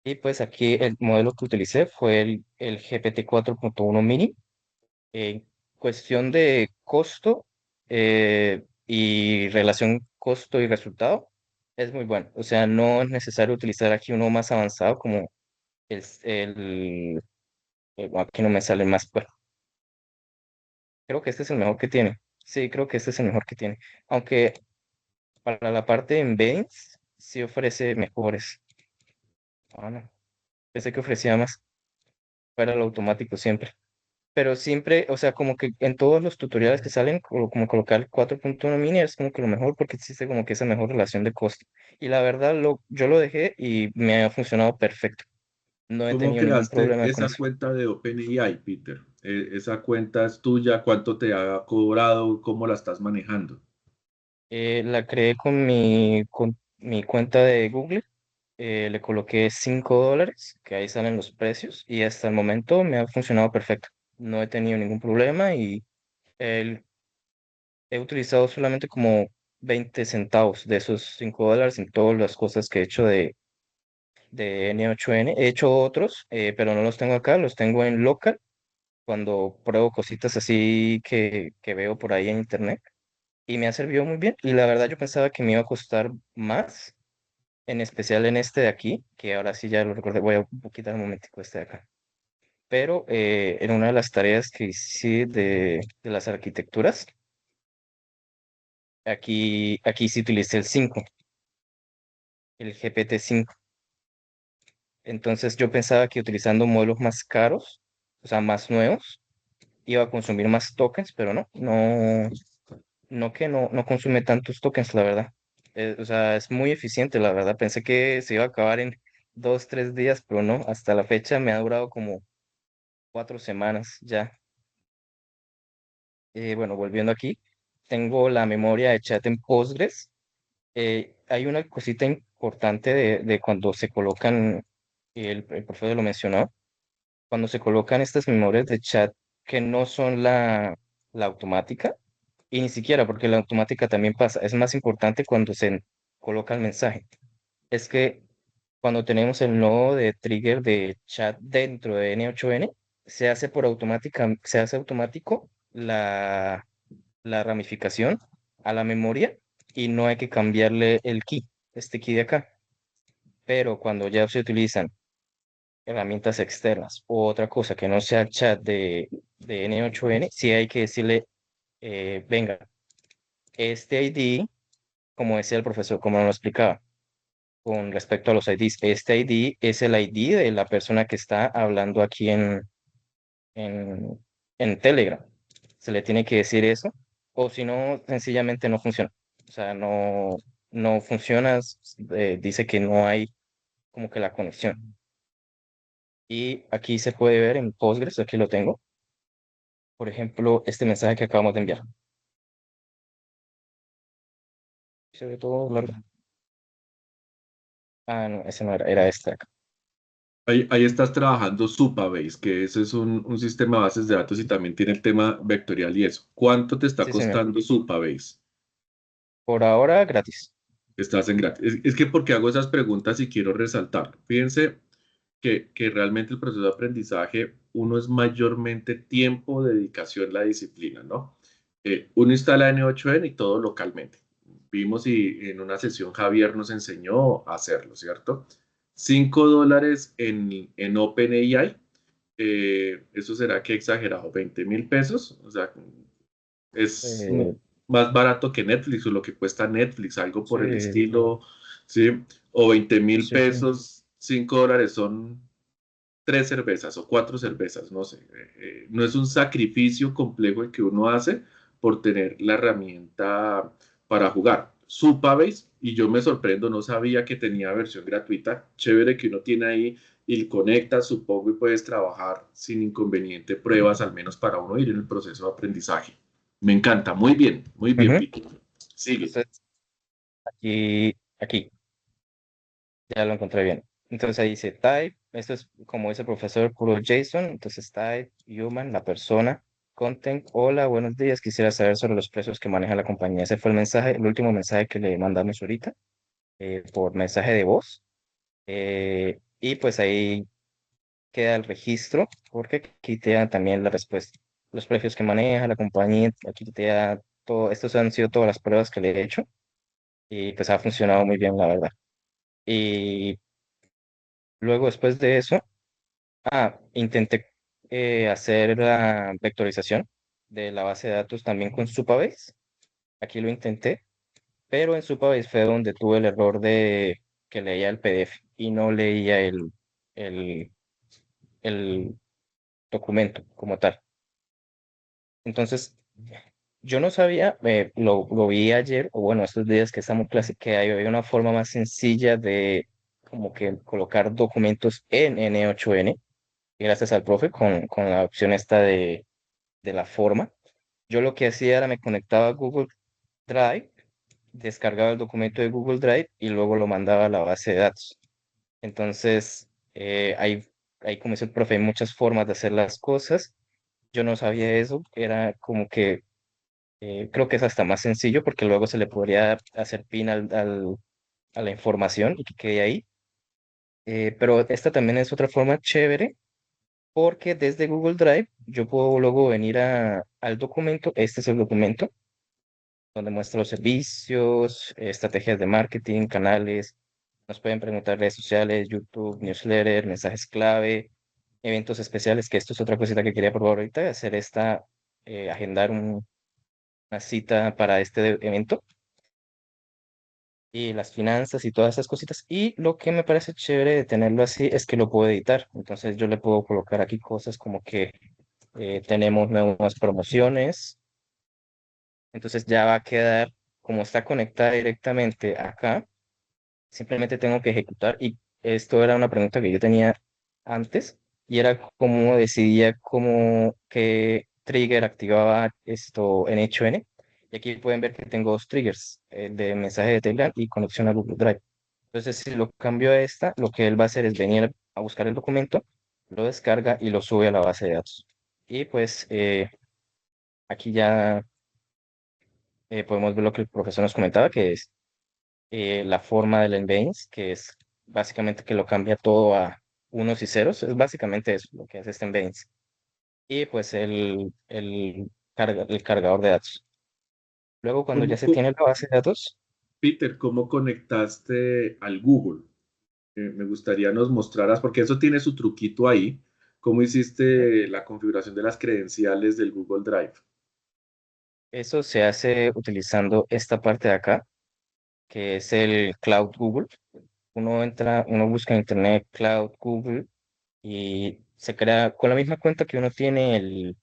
Y pues aquí el modelo que utilicé fue el GPT 4.1 mini. En cuestión de costo y relación costo y resultado, es muy bueno. O sea, no es necesario utilizar aquí uno más avanzado como aquí no me sale más. Bueno, creo que este es el mejor que tiene. Sí, creo que este es el mejor que tiene. Aunque para la parte de embeddings, sí ofrece mejores. Ah, no. Pensé que ofrecía más para lo automático siempre. Pero siempre, o sea, como que en todos los tutoriales que salen, como colocar el 4.1 mini es como que lo mejor porque existe como que esa mejor relación de costo. Y la verdad, yo lo dejé y me ha funcionado perfecto. No he ¿Cómo tenido ningún creaste problema con esa eso. cuenta de OpenAI, Peter? ¿Esa cuenta es tuya? ¿Cuánto te ha cobrado? ¿Cómo la estás manejando? La creé con mi cuenta de Google. Le coloqué $5, que ahí salen los precios, y hasta el momento me ha funcionado perfecto. No he tenido ningún problema y el- he utilizado solamente como 20 centavos de esos $5 en todas las cosas que he hecho de N8N. He hecho otros, pero no los tengo acá, los tengo en local cuando pruebo cositas así que veo por ahí en internet y me ha servido muy bien. Y la verdad yo pensaba que me iba a costar más, en especial en este de aquí, que ahora sí ya lo recordé, voy a quitar un momentico este de acá. Pero en una de las tareas que hice de las arquitecturas, aquí sí utilicé el 5, el GPT 5. Entonces yo pensaba que utilizando modelos más caros, o sea, más nuevos, iba a consumir más tokens, pero no consume tantos tokens, la verdad. O sea, es muy eficiente, la verdad. Pensé que se iba a acabar en 2, 3 días, pero no, hasta la fecha me ha durado como 4 semanas ya. Bueno, volviendo aquí, tengo la memoria de chat en Postgres. Hay una cosita importante de cuando se colocan, el profesor lo mencionó, cuando se colocan estas memorias de chat que no son la automática, y ni siquiera porque la automática también pasa, es más importante cuando se coloca el mensaje. Es que cuando tenemos el nodo de trigger de chat dentro de N8N, se hace automático la ramificación a la memoria y no hay que cambiarle el key, este key de acá. Pero cuando ya se utilizan herramientas externas o otra cosa que no sea el chat de N8N, sí hay que decirle, venga, este ID, como decía el profesor, como nos lo explicaba, con respecto a los IDs, este ID es el ID de la persona que está hablando aquí en, en Telegram. Se le tiene que decir eso, o si no, sencillamente no funciona. O sea, no funciona, dice que no hay como que la conexión. Y aquí se puede ver en Postgres, aquí lo tengo, por ejemplo, este mensaje que acabamos de enviar. Se ve todo largo. Ah, no, ese no era, era este acá. Ahí estás trabajando Supabase, que ese es un sistema de bases de datos y también tiene el tema vectorial y eso. ¿Cuánto te está Sí, señor. costando Supabase? Por ahora, gratis. Estás en gratis. Es que porque hago esas preguntas y quiero resaltar. Fíjense que realmente el proceso de aprendizaje, uno es mayormente tiempo, dedicación, la disciplina, ¿no? Uno instala N8N y todo localmente. Vimos y en una sesión Javier nos enseñó a hacerlo, ¿cierto? $5 en OpenAI, eso será que exagerado, 20.000 pesos, o sea, es Eh, más barato que Netflix o lo que cuesta Netflix, algo por el sí, estilo, ¿sí? O 20.000 sí, sí. pesos, $5 son 3 cervezas o 4 cervezas, no sé. No es un sacrificio complejo el que uno hace por tener la herramienta para jugar. Supabase, y yo me sorprendo, no sabía que tenía versión gratuita. Chévere que uno tiene ahí y conecta, supongo, y puedes trabajar sin inconveniente, pruebas al menos para uno ir en el proceso de aprendizaje. Me encanta, muy bien, Ujú. Pito. Sigue. Entonces, aquí, ya lo encontré bien. Entonces ahí dice type, esto es como dice el profesor, puro JSON. Entonces type, human, la persona, content, hola, buenos días, quisiera saber sobre los precios que maneja la compañía. Ese fue el mensaje, el último mensaje que le mandamos ahorita, por mensaje de voz. Y pues ahí queda el registro, porque aquí te dan también la respuesta, los precios que maneja la compañía, aquí te da todo, estos han sido todas las pruebas que le he hecho y pues ha funcionado muy bien, la verdad. Y luego después de eso, intenté hacer la vectorización de la base de datos también con Supabase, aquí lo intenté, pero en Supabase fue donde tuve el error de que leía el PDF y no leía el, el documento como tal. Entonces, yo no sabía, lo vi ayer, o bueno, estos días que estamos en clase, que hay una forma más sencilla de como que colocar documentos en N8N, gracias al profe, con la opción esta de la forma. Yo lo que hacía era me conectaba a Google Drive, descargaba el documento de Google Drive y luego lo mandaba a la base de datos. Entonces, ahí como dice el profe, hay muchas formas de hacer las cosas. Yo no sabía eso, era como que creo que es hasta más sencillo porque luego se le podría hacer pin a la información y que quede ahí. Pero esta también es otra forma chévere porque desde Google Drive yo puedo luego venir al documento. Este es el documento donde muestra los servicios, estrategias de marketing, canales. Nos pueden preguntar redes sociales, YouTube, newsletter, mensajes clave, eventos especiales, que esto es otra cosita que quería probar ahorita, hacer agendar una cita para este evento y las finanzas y todas esas cositas. Y lo que me parece chévere de tenerlo así es que lo puedo editar. Entonces yo le puedo colocar aquí cosas como que tenemos nuevas promociones. Entonces ya va a quedar, como está conectada directamente acá, simplemente tengo que ejecutar. Y esto era una pregunta que yo tenía antes y era cómo decidía cómo qué trigger activaba esto en H1N. Y aquí pueden ver que tengo dos triggers, el de mensaje de Telegram y conexión a Google Drive. Entonces, si lo cambio a esta, lo que él va a hacer es venir a buscar el documento, lo descarga y lo sube a la base de datos. Y pues aquí ya podemos ver lo que el profesor nos comentaba, que es la forma del Embase, que es básicamente que lo cambia todo a unos y ceros. Es básicamente eso lo que hace este Embase. Y pues el cargador de datos. Luego, cuando ya ¿Cómo, se tiene la base de datos, Peter, cómo conectaste al Google? Me gustaría nos mostraras, porque eso tiene su truquito ahí, cómo hiciste la configuración de las credenciales del Google Drive. Eso se hace utilizando esta parte de acá, que es el Cloud Google. Uno entra, uno busca en Internet Cloud Google y se crea con la misma cuenta que uno tiene el,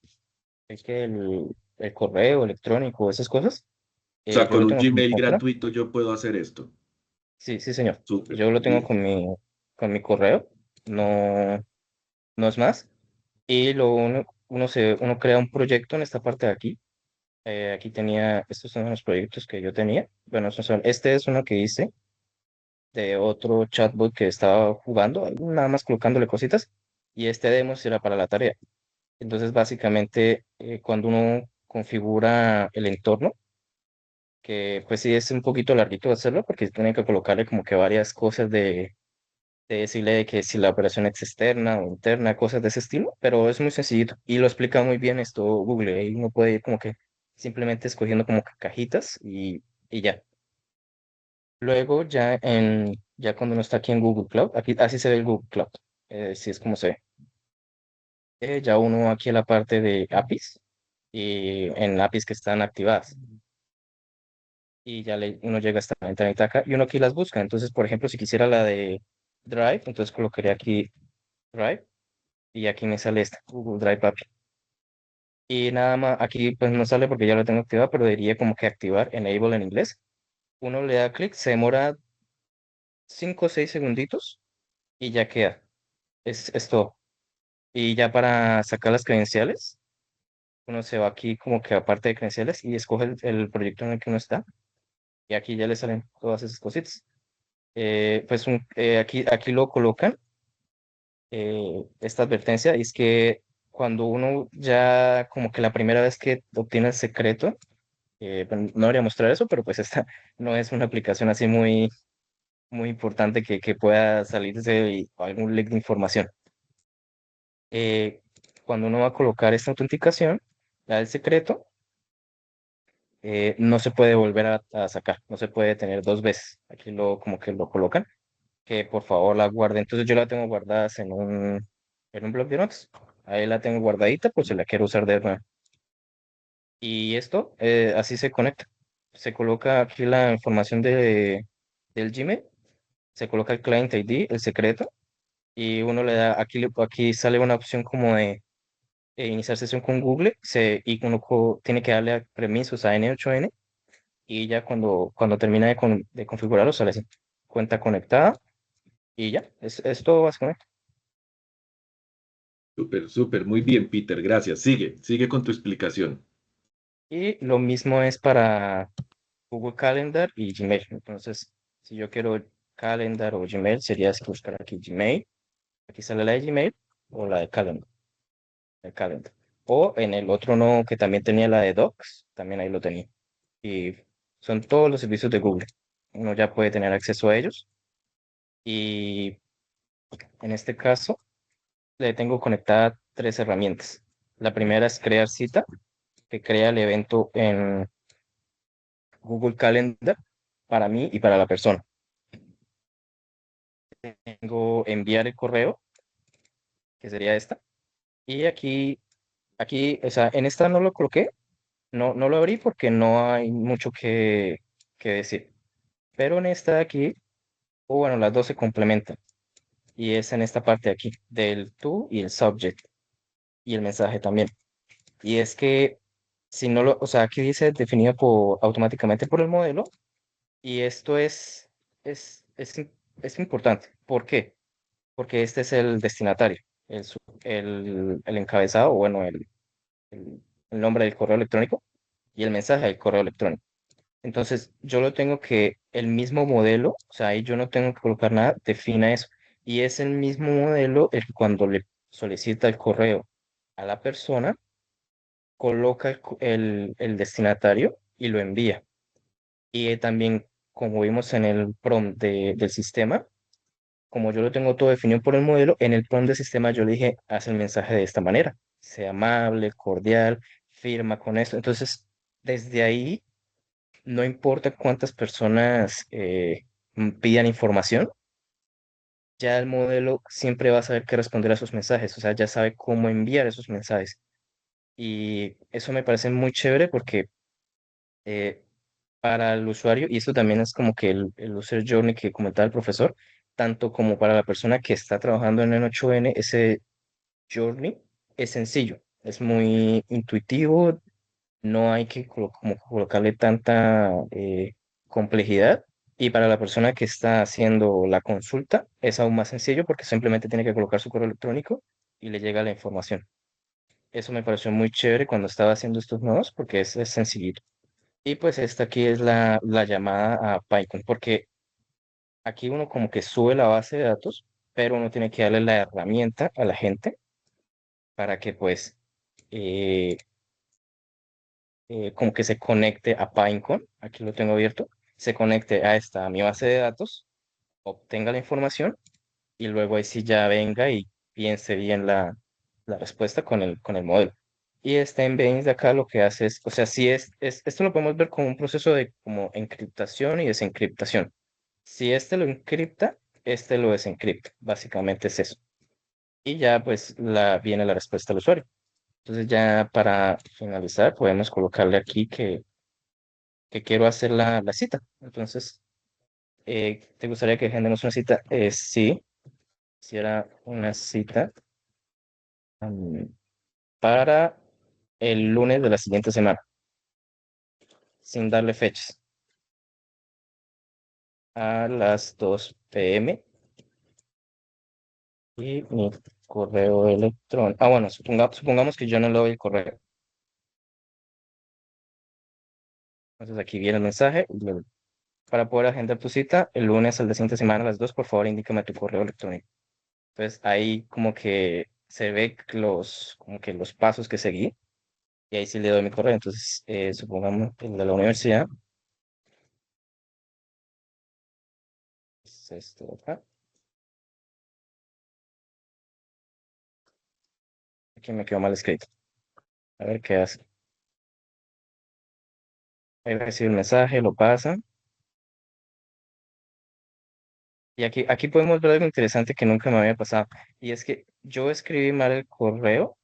que el correo electrónico, esas cosas. O sea, Yo con lo un tengo con mi Gmail cuenta. gratuito yo puedo hacer esto. Sí, sí, señor. Súper, Yo lo tengo listo. con mi correo. No, no es más. Y uno crea un proyecto en esta parte de aquí. Aquí tenía, estos son los proyectos que yo tenía. Bueno, este es uno que hice de otro chatbot que estaba jugando, nada más colocándole cositas. Y este demo era para la tarea. Entonces, básicamente, cuando uno configura el entorno, que pues sí es un poquito larguito de hacerlo, porque tiene que colocarle como que varias cosas de decirle de que si la operación es externa o interna, cosas de ese estilo, pero es muy sencillito y lo explica muy bien esto Google. Ahí uno puede ir como que simplemente escogiendo como que cajitas y ya. Luego ya cuando uno está aquí en Google Cloud, aquí así se ve el Google Cloud, así es como se ve. Ya uno aquí en la parte de APIs y en APIs que están activadas y uno llega hasta la ventanita acá y uno aquí las busca. Entonces, por ejemplo, si quisiera la de Drive, entonces colocaría aquí Drive y aquí me sale esta, Google Drive API. Y nada más, aquí pues no sale porque ya lo tengo activado, pero diría como que activar Enable en inglés. Uno le da clic, se demora 5 o 6 segunditos y ya queda. Es todo. Y ya para sacar las credenciales, uno se va aquí como que aparte de credenciales y escoge el proyecto en el que uno está. Y aquí ya le salen todas esas cositas. Aquí lo colocan, esta advertencia, y es que cuando uno ya como que la primera vez que obtiene el secreto, bueno, no debería mostrar eso, pero pues esta no es una aplicación así muy importante que pueda salirse algún leak de información. Eh, Cuando uno va a colocar esta autenticación, la del secreto, no se puede volver a sacar, no se puede tener dos veces. Aquí como que lo colocan, que por favor la guarde. Entonces yo la tengo guardadas en un bloc de notas. Ahí la tengo guardadita, pues si la quiero usar de nuevo. Y esto, así se conecta. Se coloca aquí la información del Gmail, se coloca el client ID, el secreto, y uno le da, aquí sale una opción como de iniciar sesión con Google, y uno tiene que darle a permisos a N8N, y ya cuando termina de configurarlo, sale así, cuenta conectada, y ya, es todo básicamente. Súper, súper, muy bien, Peter, gracias. Sigue con tu explicación. Y lo mismo es para Google Calendar y Gmail. Entonces, si yo quiero Calendar o Gmail, sería buscar aquí Gmail. Aquí sale la de Gmail o la de Calendar. O en el otro no, que también tenía la de Docs, también ahí lo tenía. Y son todos los servicios de Google. Uno ya puede tener acceso a ellos. Y en este caso, le tengo conectada tres herramientas. La primera es crear cita, que crea el evento en Google Calendar para mí y para la persona. Tengo enviar el correo, que sería esta. Y aquí, o sea, en esta no lo coloqué, no lo abrí porque no hay mucho que decir. Pero en esta de aquí, o bueno, las dos se complementan. Y es en esta parte de aquí, del to y el subject, y el mensaje también. Y es que si no o sea, aquí dice definido automáticamente por el modelo, y esto es, es, im- es importante. ¿Por qué? Porque este es el destinatario, el encabezado, o bueno, el, el nombre del correo electrónico y el mensaje del correo electrónico. Entonces, yo lo tengo que, el mismo modelo, o sea, ahí yo no tengo que colocar nada, defina eso. Y es el mismo modelo el que cuando le solicita el correo a la persona, coloca el destinatario y lo envía. Y también, como vimos en el prompt del sistema, como yo lo tengo todo definido por el modelo, en el prompt del sistema yo le dije, haz el mensaje de esta manera, sea amable, cordial, firma con esto. Entonces, desde ahí, no importa cuántas personas pidan información, ya el modelo siempre va a saber qué responder a esos mensajes, o sea, ya sabe cómo enviar esos mensajes. Y eso me parece muy chévere porque eh, para el usuario, y esto también es como que el user journey que comentaba el profesor, tanto como para la persona que está trabajando en N8N, ese journey es sencillo, es muy intuitivo, no hay que como colocarle tanta complejidad. Y para la persona que está haciendo la consulta es aún más sencillo porque simplemente tiene que colocar su correo electrónico y le llega la información. Eso me pareció muy chévere cuando estaba haciendo estos nodos porque es sencillito. Y pues esta aquí es la llamada a Python, porque aquí uno como que sube la base de datos, pero uno tiene que darle la herramienta a la gente para que pues eh, como que se conecte a Pinecone, aquí lo tengo abierto, se conecte a esta, a mi base de datos, obtenga la información y luego ahí sí ya venga y piense bien la respuesta con el modelo. Y este Embeds de acá lo que hace es, o sea, si esto lo podemos ver como un proceso de como encriptación y desencriptación. Si este lo encripta, este lo desencripta. Básicamente es eso. Y ya pues viene la respuesta al usuario. Entonces ya para finalizar podemos colocarle aquí que quiero hacer la cita. Entonces, ¿te gustaría que agendemos una cita? Sí, si era una cita mm, para el lunes de la siguiente semana, sin darle fechas, a las 2 p.m. y mi correo electrónico. Ah, bueno, supongamos que yo no le doy el correo. Entonces aquí viene el mensaje. Para poder agendar tu cita, el lunes al de siguiente semana a las 2, por favor, indícame tu correo electrónico. Entonces ahí como que se ve como que los pasos que seguí y ahí sí le doy mi correo. Entonces, supongamos el de la universidad, es esto de acá. Aquí me quedó mal escrito. A ver qué hace. Ahí recibe el mensaje, lo pasa. Y aquí podemos ver algo interesante que nunca me había pasado. Y es que yo escribí mal el correo,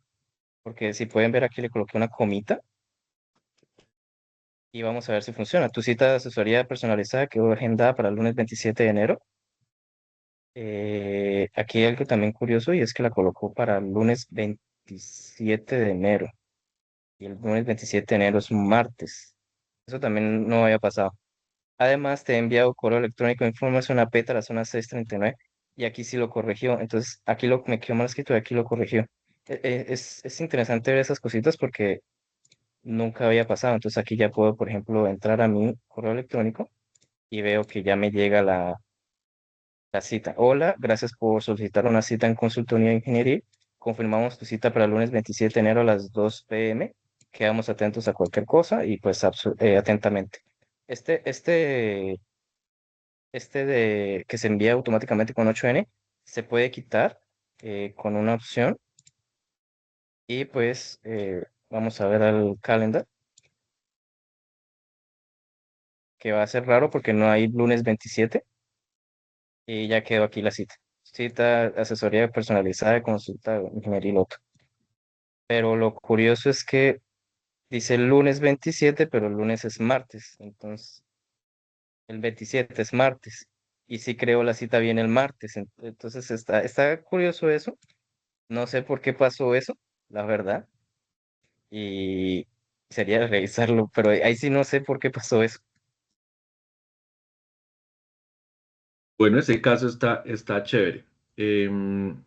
porque si pueden ver aquí le coloqué una comita y vamos a ver si funciona. Tu cita de asesoría personalizada quedó agendada para el lunes 27 de enero. Aquí hay algo también curioso y es que la colocó para el lunes 27 de enero. Y el lunes 27 de enero es un martes. Eso también no había pasado. Además, te he enviado correo electrónico de información a PETA, la zona 639, y aquí sí lo corrigió. Entonces, aquí me quedó mal escrito y aquí lo corrigió. Es interesante ver esas cositas porque nunca había pasado. Entonces, aquí ya puedo, por ejemplo, entrar a mi correo electrónico y veo que ya me llega la cita. Hola, gracias por solicitar una cita en consultoría de ingeniería. Confirmamos tu cita para el lunes 27 de enero a las 2 p.m. Quedamos atentos a cualquier cosa y pues atentamente. Este, este, este de que se envía automáticamente con 8N se puede quitar con una opción y pues vamos a ver al calendar, que va a ser raro porque no hay lunes 27 y ya quedó aquí la cita. Cita, asesoría personalizada de consulta de ingeniería y loto. Pero lo curioso es que dice lunes 27 pero el lunes es martes. Entonces, el 27 es martes. Y sí creo la cita viene el martes. Entonces, está curioso eso. No sé por qué pasó eso, la verdad. Y sería revisarlo, pero ahí sí no sé por qué pasó eso. Bueno, ese caso está chévere. Em,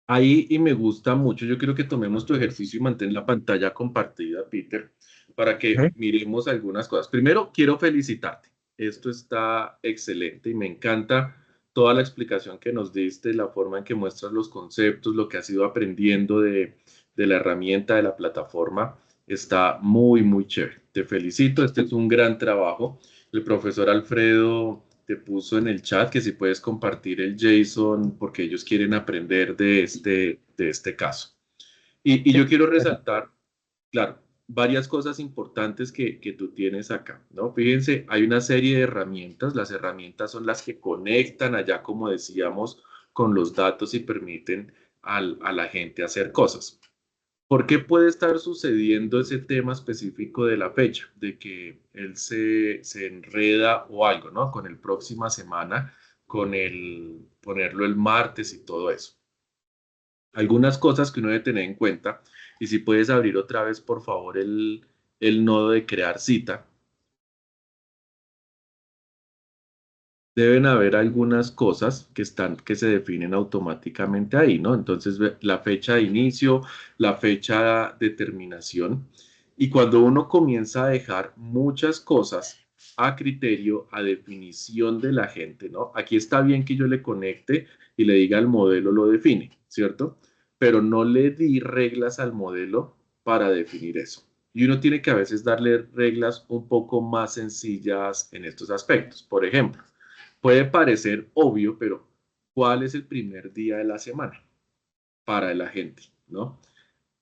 Ahí y me gusta mucho. Yo quiero que tomemos tu ejercicio y mantén la pantalla compartida, Peter, para que Ujú. miremos algunas cosas. Primero, quiero felicitarte. Esto está excelente y me encanta toda la explicación que nos diste, la forma en que muestras los conceptos, lo que has ido aprendiendo de la herramienta, de la plataforma. Está muy, muy chévere. Te felicito. Este es un gran trabajo. El profesor Alfredo te puso en el chat que si puedes compartir el JSON porque ellos quieren aprender de este caso. Y Sí, yo quiero gracias. resaltar, claro, varias cosas importantes que tú tienes acá, ¿no? Fíjense, hay una serie de herramientas. Las herramientas son las que conectan allá, como decíamos, con los datos y permiten a la gente hacer cosas. ¿Por qué puede estar sucediendo ese tema específico de la fecha? De que él se enreda o algo, ¿no? Con el próxima semana, con el ponerlo el martes y todo eso. Algunas cosas que uno debe tener en cuenta, y si puedes abrir otra vez, por favor, el nodo de crear cita. Deben haber algunas cosas que se definen automáticamente ahí, ¿no? Entonces, la fecha de inicio, la fecha de terminación. Y cuando uno comienza a dejar muchas cosas a criterio, a definición de la gente, ¿no? Aquí está bien que yo le conecte y le diga al modelo lo define, ¿cierto? Pero no le di reglas al modelo para definir eso. Y uno tiene que a veces darle reglas un poco más sencillas en estos aspectos. Por ejemplo, puede parecer obvio, pero ¿cuál es el primer día de la semana para la gente, ¿no?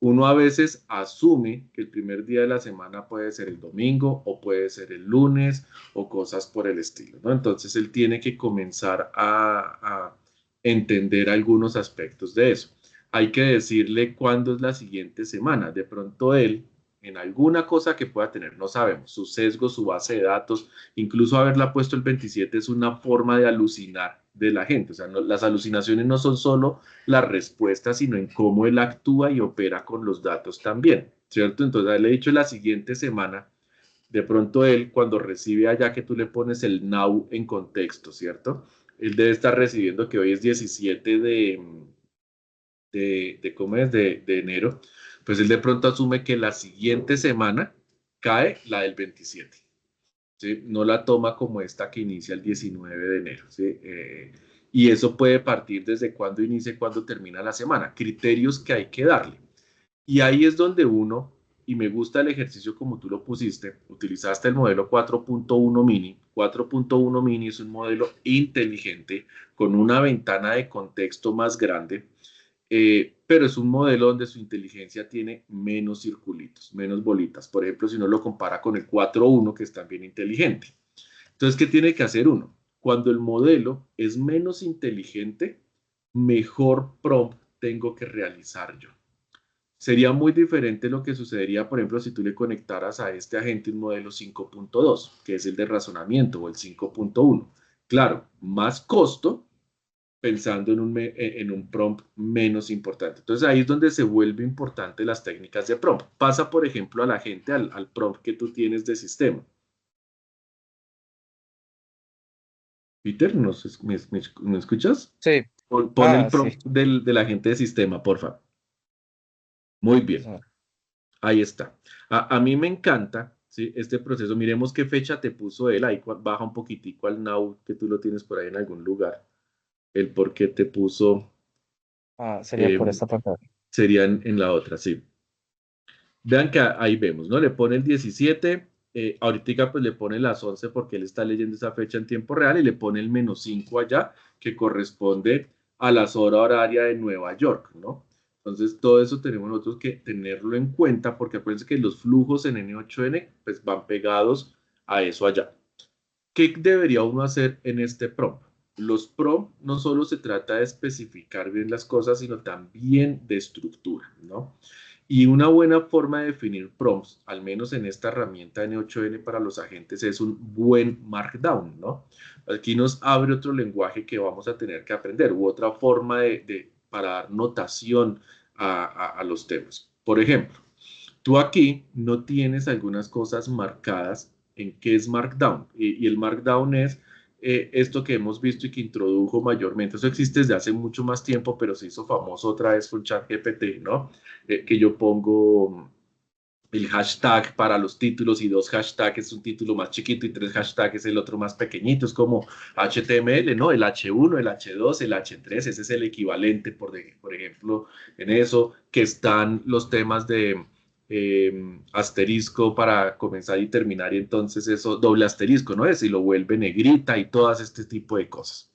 Uno a veces asume que el primer día de la semana puede ser el domingo o puede ser el lunes o cosas por el estilo, ¿no? Entonces él tiene que comenzar a entender algunos aspectos de eso. Hay que decirle cuándo es la siguiente semana. De pronto él, en alguna cosa que pueda tener, no sabemos, su sesgo, su base de datos, incluso haberla puesto el 27 es una forma de alucinar de la gente. O sea, las alucinaciones no son solo la respuesta, sino en cómo él actúa y opera con los datos también, ¿cierto? Entonces, a él le he dicho la siguiente semana, de pronto él, cuando recibe allá que tú le pones el now en contexto, ¿cierto? Él debe estar recibiendo que hoy es 17 ¿cómo es? De enero, pues él de pronto asume que la siguiente semana cae la del 27. ¿Sí? No la toma como esta que inicia el 19 de enero. ¿Sí? Y eso puede partir desde cuándo inicia y cuándo termina la semana. Criterios que hay que darle. Y ahí es donde uno, y me gusta el ejercicio como tú lo pusiste, utilizaste el modelo 4.1 mini. 4.1 mini es un modelo inteligente con una ventana de contexto más grande, pero es un modelo donde su inteligencia tiene menos circulitos, menos bolitas. Por ejemplo, si uno lo compara con el 4.1, que es también inteligente. Entonces, ¿qué tiene que hacer uno? Cuando el modelo es menos inteligente, mejor prompt tengo que realizar yo. Sería muy diferente lo que sucedería, por ejemplo, si tú le conectaras a este agente un modelo 5.2, que es el de razonamiento, o el 5.1. Claro, más costo, pensando en un prompt menos importante. Entonces ahí es donde se vuelve importante las técnicas de prompt. Pasa, por ejemplo, a la gente al prompt que tú tienes de sistema. Peter, ¿me escuchas? Sí, Pon el sí. prompt del agente de sistema, porfa. Muy bien, Eso. ahí está. A mí me encanta, ¿sí? Este proceso. Miremos qué fecha te puso él. Ahí baja un poquitico al now, que tú lo tienes por ahí en algún lugar. El por qué te puso Sería por eh, esta parte. sería en la otra, sí. Vean que ahí vemos, ¿no? Le pone el 17, ahorita pues le pone las 11 porque él está leyendo esa fecha en tiempo real y le pone el -5 allá, que corresponde a las horas horarias de Nueva York, ¿no? Entonces, todo eso tenemos nosotros que tenerlo en cuenta porque acuérdense que los flujos en N8N pues van pegados a eso allá. ¿Qué debería uno hacer en este prompt? Los prompts no solo se trata de especificar bien las cosas, sino también de estructura, ¿no? Y una buena forma de definir prompts, al menos en esta herramienta N8N para los agentes, es un buen markdown, ¿no? Aquí nos abre otro lenguaje que vamos a tener que aprender u otra forma para dar notación a los temas. Por ejemplo, tú aquí no tienes algunas cosas marcadas en qué es Markdown. Y el Markdown es esto que hemos visto y que introdujo mayormente. Eso existe desde hace mucho más tiempo, pero se hizo famoso otra vez con ChatGPT, ¿no? Que yo pongo el hashtag para los títulos y 2 hashtags es un título más chiquito y 3 hashtags es el otro más pequeñito. Es como HTML, ¿no? El H1, el H2, el H3, ese es el equivalente, por ejemplo, en eso, que están los temas de asterisco para comenzar y terminar y entonces eso doble asterisco, ¿no? Es y lo vuelve negrita y todas este tipo de cosas.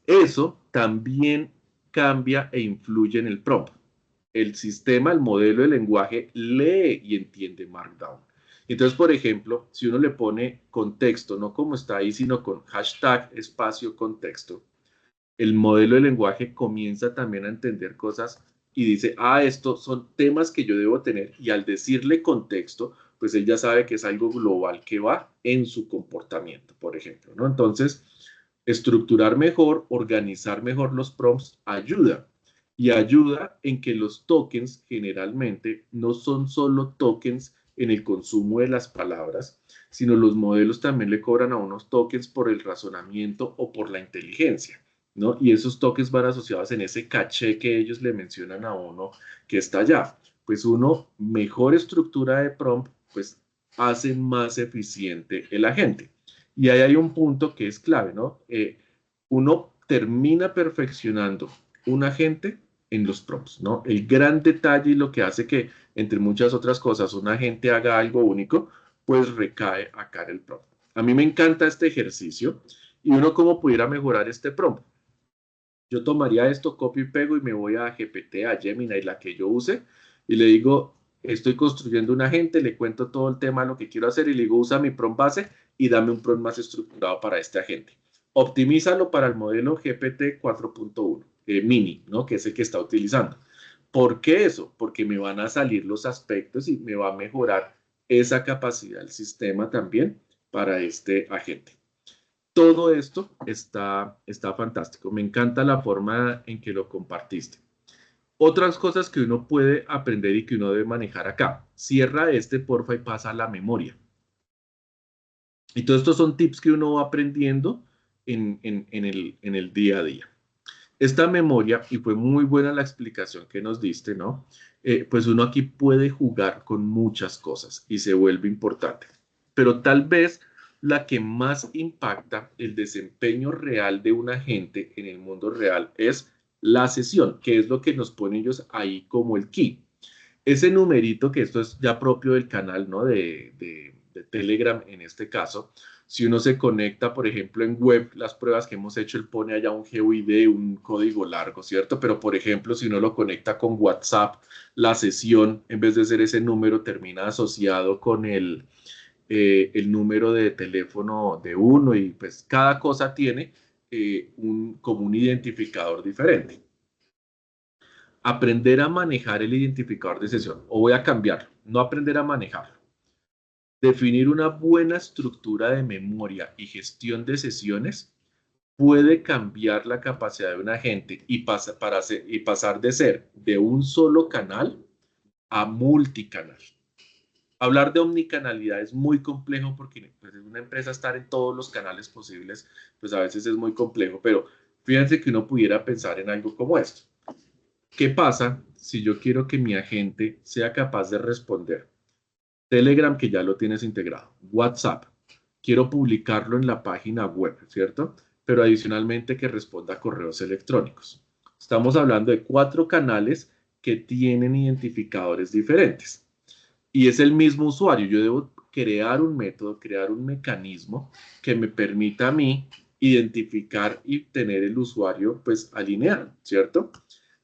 Eso también cambia e influye en el prompt. El sistema, el modelo de lenguaje lee y entiende Markdown. Entonces, por ejemplo, si uno le pone contexto, no como está ahí, sino con hashtag espacio contexto, el modelo de lenguaje comienza también a entender cosas y dice, estos son temas que yo debo tener, y al decirle contexto, pues él ya sabe que es algo global que va en su comportamiento, por ejemplo, ¿no? Entonces, estructurar mejor, organizar mejor los prompts ayuda. Y ayuda en que los tokens generalmente no son solo tokens en el consumo de las palabras, sino los modelos también le cobran a unos tokens por el razonamiento o por la inteligencia, ¿no? Y esos tokens van asociados en ese caché que ellos le mencionan a uno que está allá. Pues uno, mejor estructura de prompt, pues hace más eficiente el agente. Y ahí hay un punto que es clave, ¿no? Uno termina perfeccionando un agente en los prompts, ¿no? El gran detalle y lo que hace que, entre muchas otras cosas, un agente haga algo único, pues recae acá en el prompt. A mí me encanta este ejercicio y uno cómo pudiera mejorar este prompt. Yo tomaría esto, copio y pego y me voy a GPT, a Gemini, la que yo use, y le digo, estoy construyendo un agente, le cuento todo el tema, lo que quiero hacer, y le digo, usa mi prompt base y dame un prompt más estructurado para este agente. Optimízalo para el modelo GPT 4.1 mini, ¿no? Que es el que está utilizando. ¿Por qué eso? Porque me van a salir los aspectos y me va a mejorar esa capacidad del sistema también para este agente. Todo esto está fantástico. Me encanta la forma en que lo compartiste. Otras cosas que uno puede aprender y que uno debe manejar acá. Cierra este, porfa, y pasa a la memoria. Y todos estos son tips que uno va aprendiendo en el día a día. Esta memoria, y fue muy buena la explicación que nos diste, ¿no? Pues uno aquí puede jugar con muchas cosas y se vuelve importante. Pero tal vez la que más impacta el desempeño real de un agente en el mundo real es la sesión, que es lo que nos ponen ellos ahí como el key. Ese numerito, que esto es ya propio del canal, ¿no? De Telegram en este caso. Si uno se conecta, por ejemplo, en web, las pruebas que hemos hecho, él pone allá un GUID, un código largo, ¿cierto? Pero, por ejemplo, si uno lo conecta con WhatsApp, la sesión, en vez de ser ese número, termina asociado con el número de teléfono de uno, y pues cada cosa tiene como un identificador diferente. Aprender a manejar el identificador de sesión, o voy a cambiarlo, no aprender a manejarlo. Definir una buena estructura de memoria y gestión de sesiones puede cambiar la capacidad de un agente y pasar de ser de un solo canal a multicanal. Hablar de omnicanalidad es muy complejo porque pues, en una empresa estar en todos los canales posibles, pues a veces es muy complejo, pero fíjense que uno pudiera pensar en algo como esto. ¿Qué pasa si yo quiero que mi agente sea capaz de responder? Telegram, que ya lo tienes integrado. WhatsApp, quiero publicarlo en la página web, ¿cierto? Pero adicionalmente que responda a correos electrónicos. Estamos hablando de 4 canales que tienen identificadores diferentes. Y es el mismo usuario. Yo debo crear un método, crear un mecanismo que me permita a mí identificar y tener el usuario pues alineado, ¿cierto?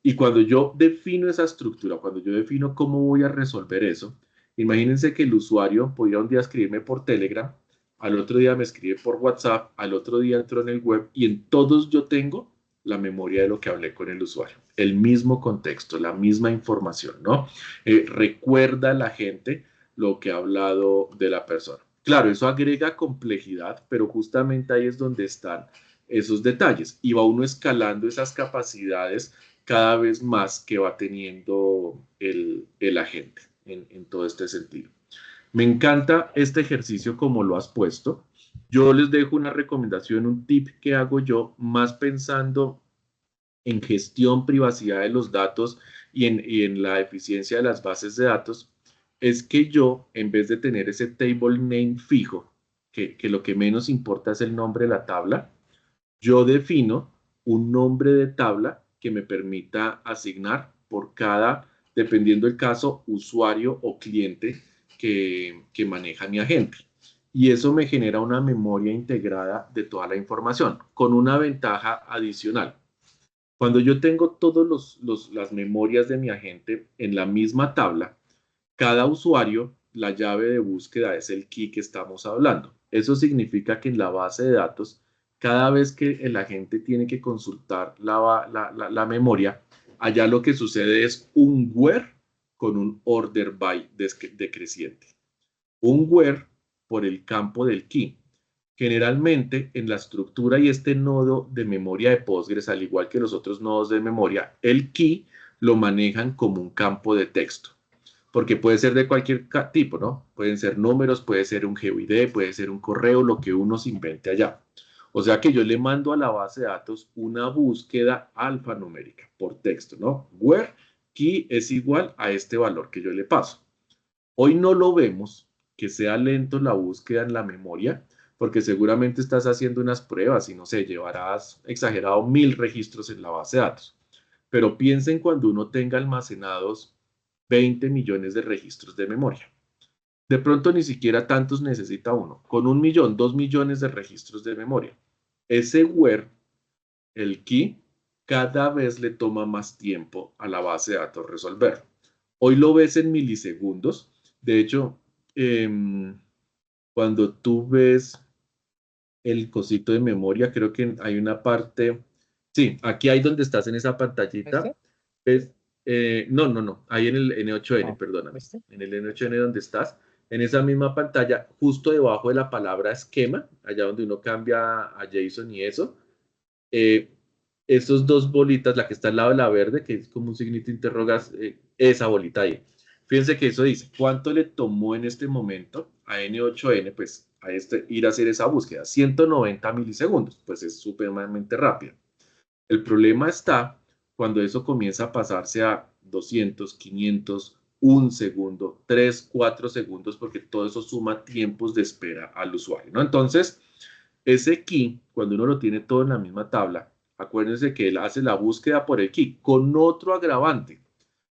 Y cuando yo defino esa estructura, cuando yo defino cómo voy a resolver eso, imagínense que el usuario podría un día escribirme por Telegram, al otro día me escribe por WhatsApp, al otro día entro en el web, y en todos yo tengo la memoria de lo que hablé con el usuario, el mismo contexto, la misma información, ¿no? Recuerda la gente lo que ha hablado de la persona. Claro, eso agrega complejidad, pero justamente ahí es donde están esos detalles, y va uno escalando esas capacidades cada vez más que va teniendo el agente en todo este sentido. Me encanta este ejercicio como lo has puesto. Yo les dejo una recomendación, un tip que hago yo, más pensando en gestión, privacidad de los datos y en la eficiencia de las bases de datos, es que yo, en vez de tener ese table name fijo, que lo que menos importa es el nombre de la tabla, yo defino un nombre de tabla que me permita asignar por cada, dependiendo del caso, usuario o cliente que maneja mi agente. Y eso me genera una memoria integrada de toda la información, con una ventaja adicional. Cuando yo tengo todas las memorias de mi agente en la misma tabla, cada usuario, la llave de búsqueda es el key que estamos hablando. Eso significa que en la base de datos, cada vez que el agente tiene que consultar la memoria, Allá lo que sucede es un where con un order by decreciente. Un where por el campo del key. Generalmente en la estructura y este nodo de memoria de Postgres, al igual que los otros nodos de memoria, el key lo manejan como un campo de texto, porque puede ser de cualquier tipo, ¿no? Pueden ser números, puede ser un GUID, puede ser un correo, lo que uno se invente allá. O sea que yo le mando a la base de datos una búsqueda alfanumérica por texto, ¿no? Where key es igual a este valor que yo le paso. Hoy no lo vemos, que sea lento la búsqueda en la memoria, porque seguramente estás haciendo unas pruebas y no sé, llevarás exagerado 1000 registros en la base de datos. Pero piensen cuando uno tenga almacenados 20 millones de registros de memoria. De pronto ni siquiera tantos necesita uno. Con 1 millón, 2 millones de registros de memoria. Ese where, el key, cada vez le toma más tiempo a la base de datos resolver. Hoy lo ves en milisegundos. De hecho, cuando tú ves el cosito de memoria, creo que hay una parte, sí, aquí hay donde estás en esa pantallita, ¿Este? ves, no, ahí en el N8N, No, perdóname, ¿este? en el N8N donde estás, en esa misma pantalla, justo debajo de la palabra esquema, allá donde uno cambia a JSON y eso, eh, esos dos bolitas, la que está al lado de la verde, que es como un signito de interrogas, esa bolita ahí. Fíjense que eso dice, ¿cuánto le tomó en este momento a N8N, pues, a ir a hacer esa búsqueda? 190 milisegundos, pues es supremamente rápido. El problema está cuando eso comienza a pasarse a 200, 500, 1 segundo, 3, 4 segundos, porque todo eso suma tiempos de espera al usuario, ¿no? Entonces, ese key, cuando uno lo tiene todo en la misma tabla, acuérdense que él hace la búsqueda por el key con otro agravante.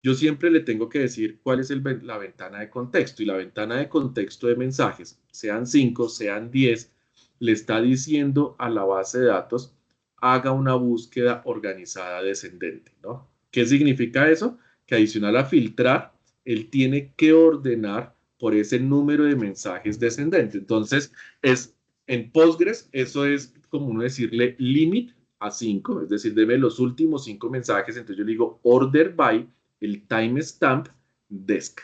Yo siempre le tengo que decir cuál es la ventana de contexto, y la ventana de contexto de mensajes, sean 5, sean 10, le está diciendo a la base de datos, haga una búsqueda organizada descendente, ¿no? ¿Qué significa eso? Que adicional a filtrar, él tiene que ordenar por ese número de mensajes descendente. Entonces, en Postgres, eso es como uno decirle limit a 5, es decir, deme los últimos 5 mensajes. Entonces yo le digo order by el timestamp desc.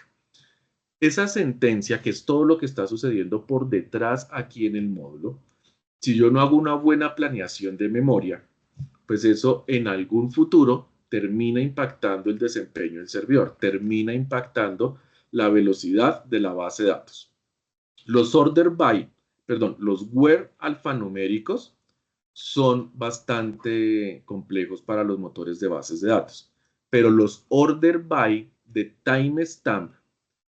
Esa sentencia, que es todo lo que está sucediendo por detrás aquí en el módulo, si yo no hago una buena planeación de memoria, pues eso en algún futuro termina impactando el desempeño del servidor, termina impactando la velocidad de la base de datos. Los los where alfanuméricos son bastante complejos para los motores de bases de datos, pero los order by de timestamp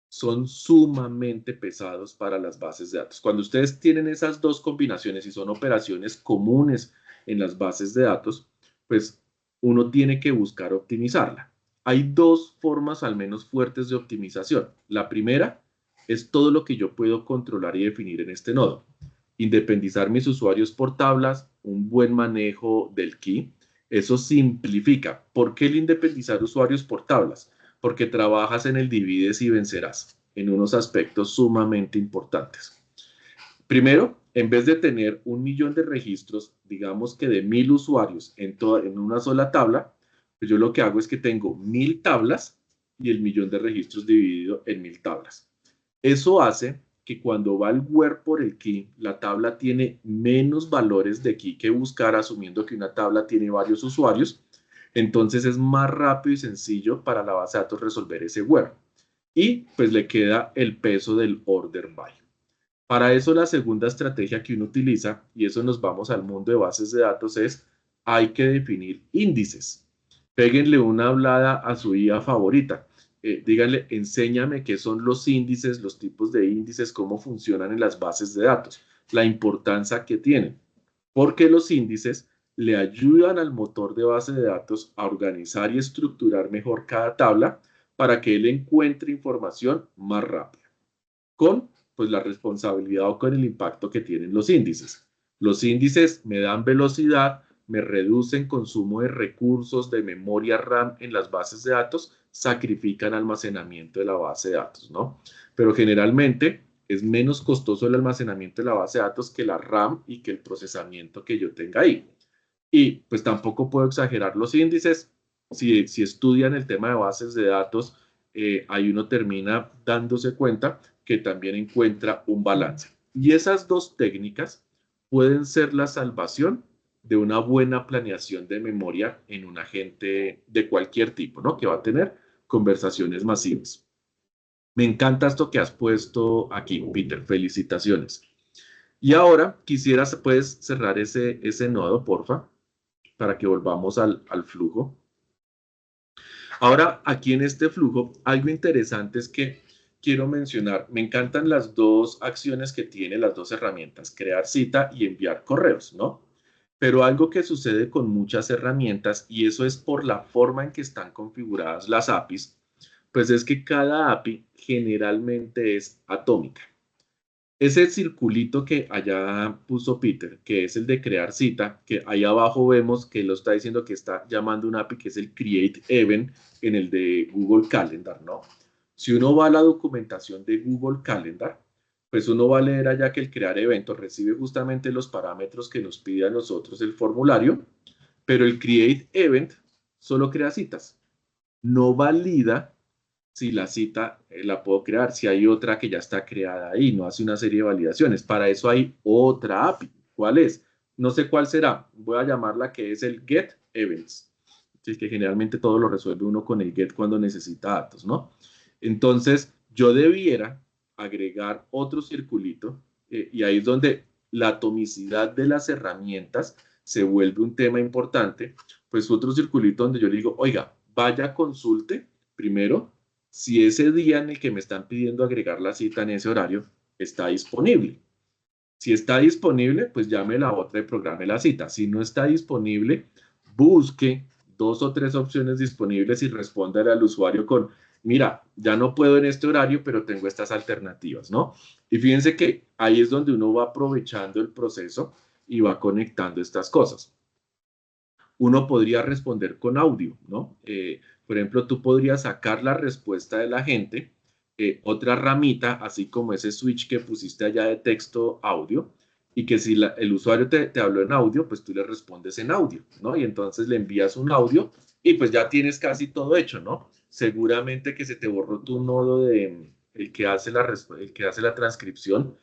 son sumamente pesados para las bases de datos. Cuando ustedes tienen esas dos combinaciones y son operaciones comunes en las bases de datos, pues uno tiene que buscar optimizarla. Hay dos formas al menos fuertes de optimización. La primera es todo lo que yo puedo controlar y definir en este nodo. Independizar mis usuarios por tablas, un buen manejo del key. Eso simplifica. ¿Por qué el independizar usuarios por tablas? Porque trabajas en el divides y vencerás en unos aspectos sumamente importantes. Primero, en vez de tener 1 millón de registros, digamos que de 1000 usuarios en una sola tabla, pues yo lo que hago es que tengo 1000 tablas y el millón de registros dividido en 1000 tablas. Eso hace que cuando va el where por el key, la tabla tiene menos valores de key que buscar, asumiendo que una tabla tiene varios usuarios. Entonces es más rápido y sencillo para la base de datos resolver ese where. Y pues le queda el peso del order by. Para eso la segunda estrategia que uno utiliza, y eso nos vamos al mundo de bases de datos, es hay que definir índices. Péguenle una hablada a su IA favorita. Díganle, enséñame qué son los índices, los tipos de índices, cómo funcionan en las bases de datos, la importancia que tienen. Porque los índices le ayudan al motor de base de datos a organizar y estructurar mejor cada tabla para que él encuentre información más rápida, con pues la responsabilidad o con el impacto que tienen los índices. Los índices me dan velocidad, me reducen consumo de recursos de memoria RAM en las bases de datos, sacrifican almacenamiento de la base de datos, ¿no? Pero generalmente es menos costoso el almacenamiento de la base de datos que la RAM y que el procesamiento que yo tenga ahí. Y pues tampoco puedo exagerar los índices. si estudian el tema de bases de datos, ahí uno termina dándose cuenta que también encuentra un balance. Y esas dos técnicas pueden ser la salvación de una buena planeación de memoria en un agente de cualquier tipo, ¿no? Que va a tener conversaciones masivas. Me encanta esto que has puesto aquí, Peter. Felicitaciones. Y ahora quisieras, puedes cerrar ese nodo, porfa, para que volvamos al flujo. Ahora, aquí en este flujo, algo interesante es que quiero mencionar, me encantan las dos acciones que tiene, las dos herramientas, crear cita y enviar correos, ¿no? Pero algo que sucede con muchas herramientas, y eso es por la forma en que están configuradas las APIs, pues es que cada API generalmente es atómica. Ese circulito que allá puso Peter, que es el de crear cita, que ahí abajo vemos que lo está diciendo que está llamando un API que es el Create Event en el de Google Calendar, ¿no? Si uno va a la documentación de Google Calendar, pues uno va a leer allá que el crear evento recibe justamente los parámetros que nos pide a nosotros el formulario, pero el Create Event solo crea citas, no valida si la cita la puedo crear, si hay otra que ya está creada ahí, no hace una serie de validaciones. Para eso hay otra API. ¿Cuál es? No sé cuál será. Voy a llamarla que es el Get Events. Es que generalmente todo lo resuelve uno con el Get cuando necesita datos, ¿no? Entonces, yo debiera agregar otro circulito y ahí es donde la atomicidad de las herramientas se vuelve un tema importante. Pues otro circulito donde yo le digo, oiga, vaya, consulte primero si ese día en el que me están pidiendo agregar la cita en ese horario está disponible. Si está disponible, pues llame la otra y programe la cita. Si no está disponible, busque dos o tres opciones disponibles y respóndale al usuario con, mira, ya no puedo en este horario, pero tengo estas alternativas, ¿no? Y fíjense que ahí es donde uno va aprovechando el proceso y va conectando estas cosas. Uno podría responder con audio, ¿no? Por ejemplo, tú podrías sacar la respuesta de la gente, otra ramita, así como ese switch que pusiste allá de texto audio, y que si el usuario te habló en audio, pues tú le respondes en audio, ¿no? Y entonces le envías un audio y pues ya tienes casi todo hecho, ¿no? Seguramente que se te borró tu nodo de el que hace la transcripción.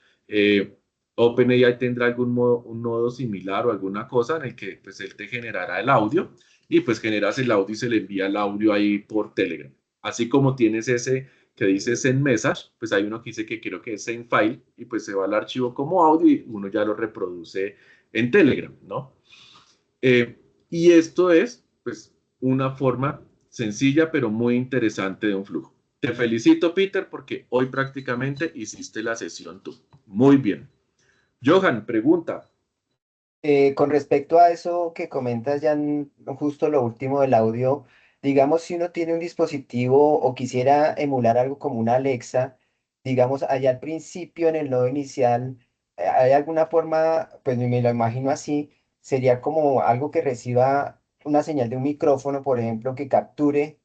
OpenAI tendrá un nodo similar o alguna cosa en el que pues él te generará el audio y pues generas el audio y se le envía el audio ahí por Telegram. Así como tienes ese que dice Send Message, pues hay uno que dice que creo que es Send File y pues se va al archivo como audio y uno ya lo reproduce en Telegram, ¿no? Y esto es pues una forma sencilla pero muy interesante de un flujo. Te felicito, Peter, porque hoy prácticamente hiciste la sesión tú. Muy bien. Johan, pregunta. Con respecto a eso que comentas ya justo lo último del audio, digamos si uno tiene un dispositivo o quisiera emular algo como una Alexa, digamos allá al principio en el nodo inicial, ¿hay alguna forma, pues me lo imagino así, sería como algo que reciba una señal de un micrófono, por ejemplo, que capture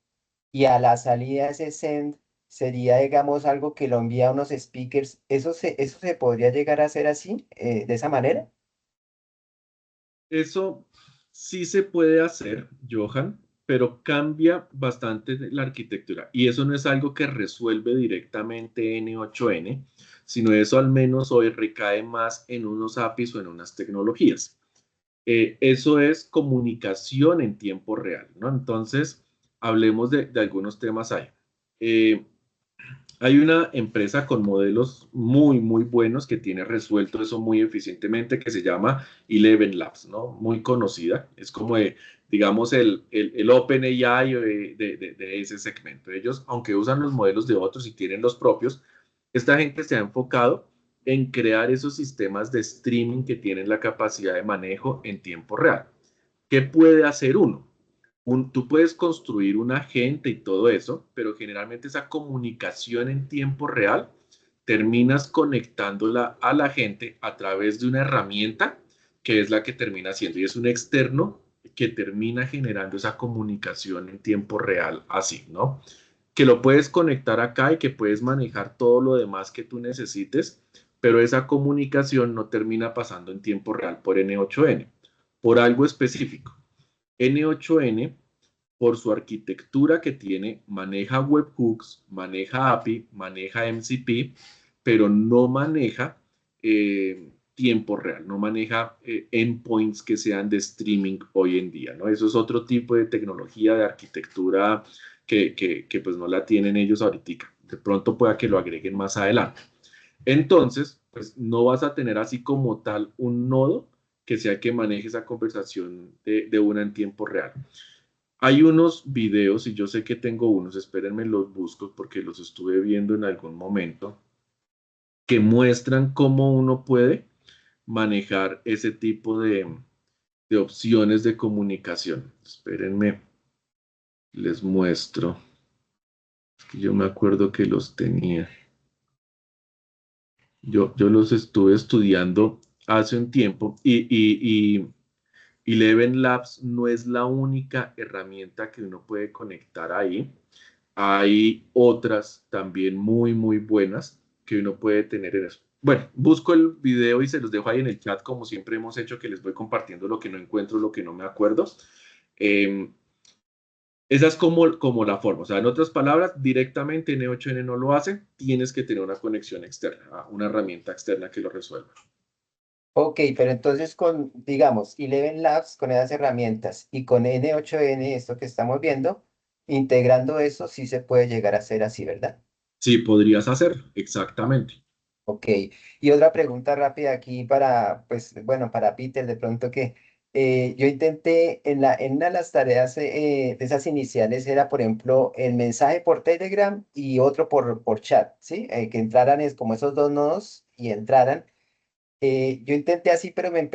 y a la salida ese send sería, digamos, algo que lo envía a unos speakers? ¿Eso se podría llegar a hacer así, de esa manera? Eso sí se puede hacer, Johan, pero cambia bastante la arquitectura. Y eso no es algo que resuelve directamente N8N, sino eso al menos hoy recae más en unos APIs o en unas tecnologías. Eso es comunicación en tiempo real, ¿no? Entonces, hablemos de algunos temas ahí. Eh, Hay una empresa con modelos muy, muy buenos que tiene resuelto eso muy eficientemente que se llama Eleven Labs, ¿no? Muy conocida. Es como, digamos, el OpenAI de ese segmento. Ellos, aunque usan los modelos de otros y tienen los propios, esta gente se ha enfocado en crear esos sistemas de streaming que tienen la capacidad de manejo en tiempo real. ¿Qué puede hacer uno? Tú puedes construir un agente y todo eso, pero generalmente esa comunicación en tiempo real terminas conectándola a la gente a través de una herramienta que es la que termina haciendo y es un externo que termina generando esa comunicación en tiempo real así, ¿no? Que lo puedes conectar acá y que puedes manejar todo lo demás que tú necesites, pero esa comunicación no termina pasando en tiempo real por N8N, por algo específico. N8N por su arquitectura que tiene, maneja webhooks, maneja API, maneja MCP, pero no maneja tiempo real, no maneja endpoints que sean de streaming hoy en día, ¿no? Eso es otro tipo de tecnología de arquitectura que pues no la tienen ellos ahorita. De pronto pueda que lo agreguen más adelante. Entonces, pues no vas a tener así como tal un nodo que sea que maneje esa conversación de una en tiempo real. Hay unos videos, y yo sé que tengo unos, espérenme, los busco porque los estuve viendo en algún momento, que muestran cómo uno puede manejar ese tipo de opciones de comunicación. Espérenme, les muestro. Yo me acuerdo que los tenía. Yo los estuve estudiando hace un tiempo y Eleven Labs no es la única herramienta que uno puede conectar ahí. Hay otras también muy, muy buenas que uno puede tener en eso. Bueno, busco el video y se los dejo ahí en el chat, como siempre hemos hecho, que les voy compartiendo lo que no encuentro, lo que no me acuerdo. Eh, Esa es como la forma. O sea, en otras palabras, directamente N8N no lo hace. Tienes que tener una conexión externa, una herramienta externa que lo resuelva. Ok, pero entonces con, digamos, Eleven Labs, con esas herramientas y con N8N, esto que estamos viendo, integrando eso, sí se puede llegar a hacer así, ¿verdad? Sí, podrías hacer, exactamente. Ok, y otra pregunta rápida aquí para, pues, bueno, para Peter, de pronto que yo intenté en una de las tareas de esas iniciales era, por ejemplo, el mensaje por Telegram y otro por chat, ¿sí? Que entraran es como esos dos nodos y entraran. Yo intenté así, pero me empezó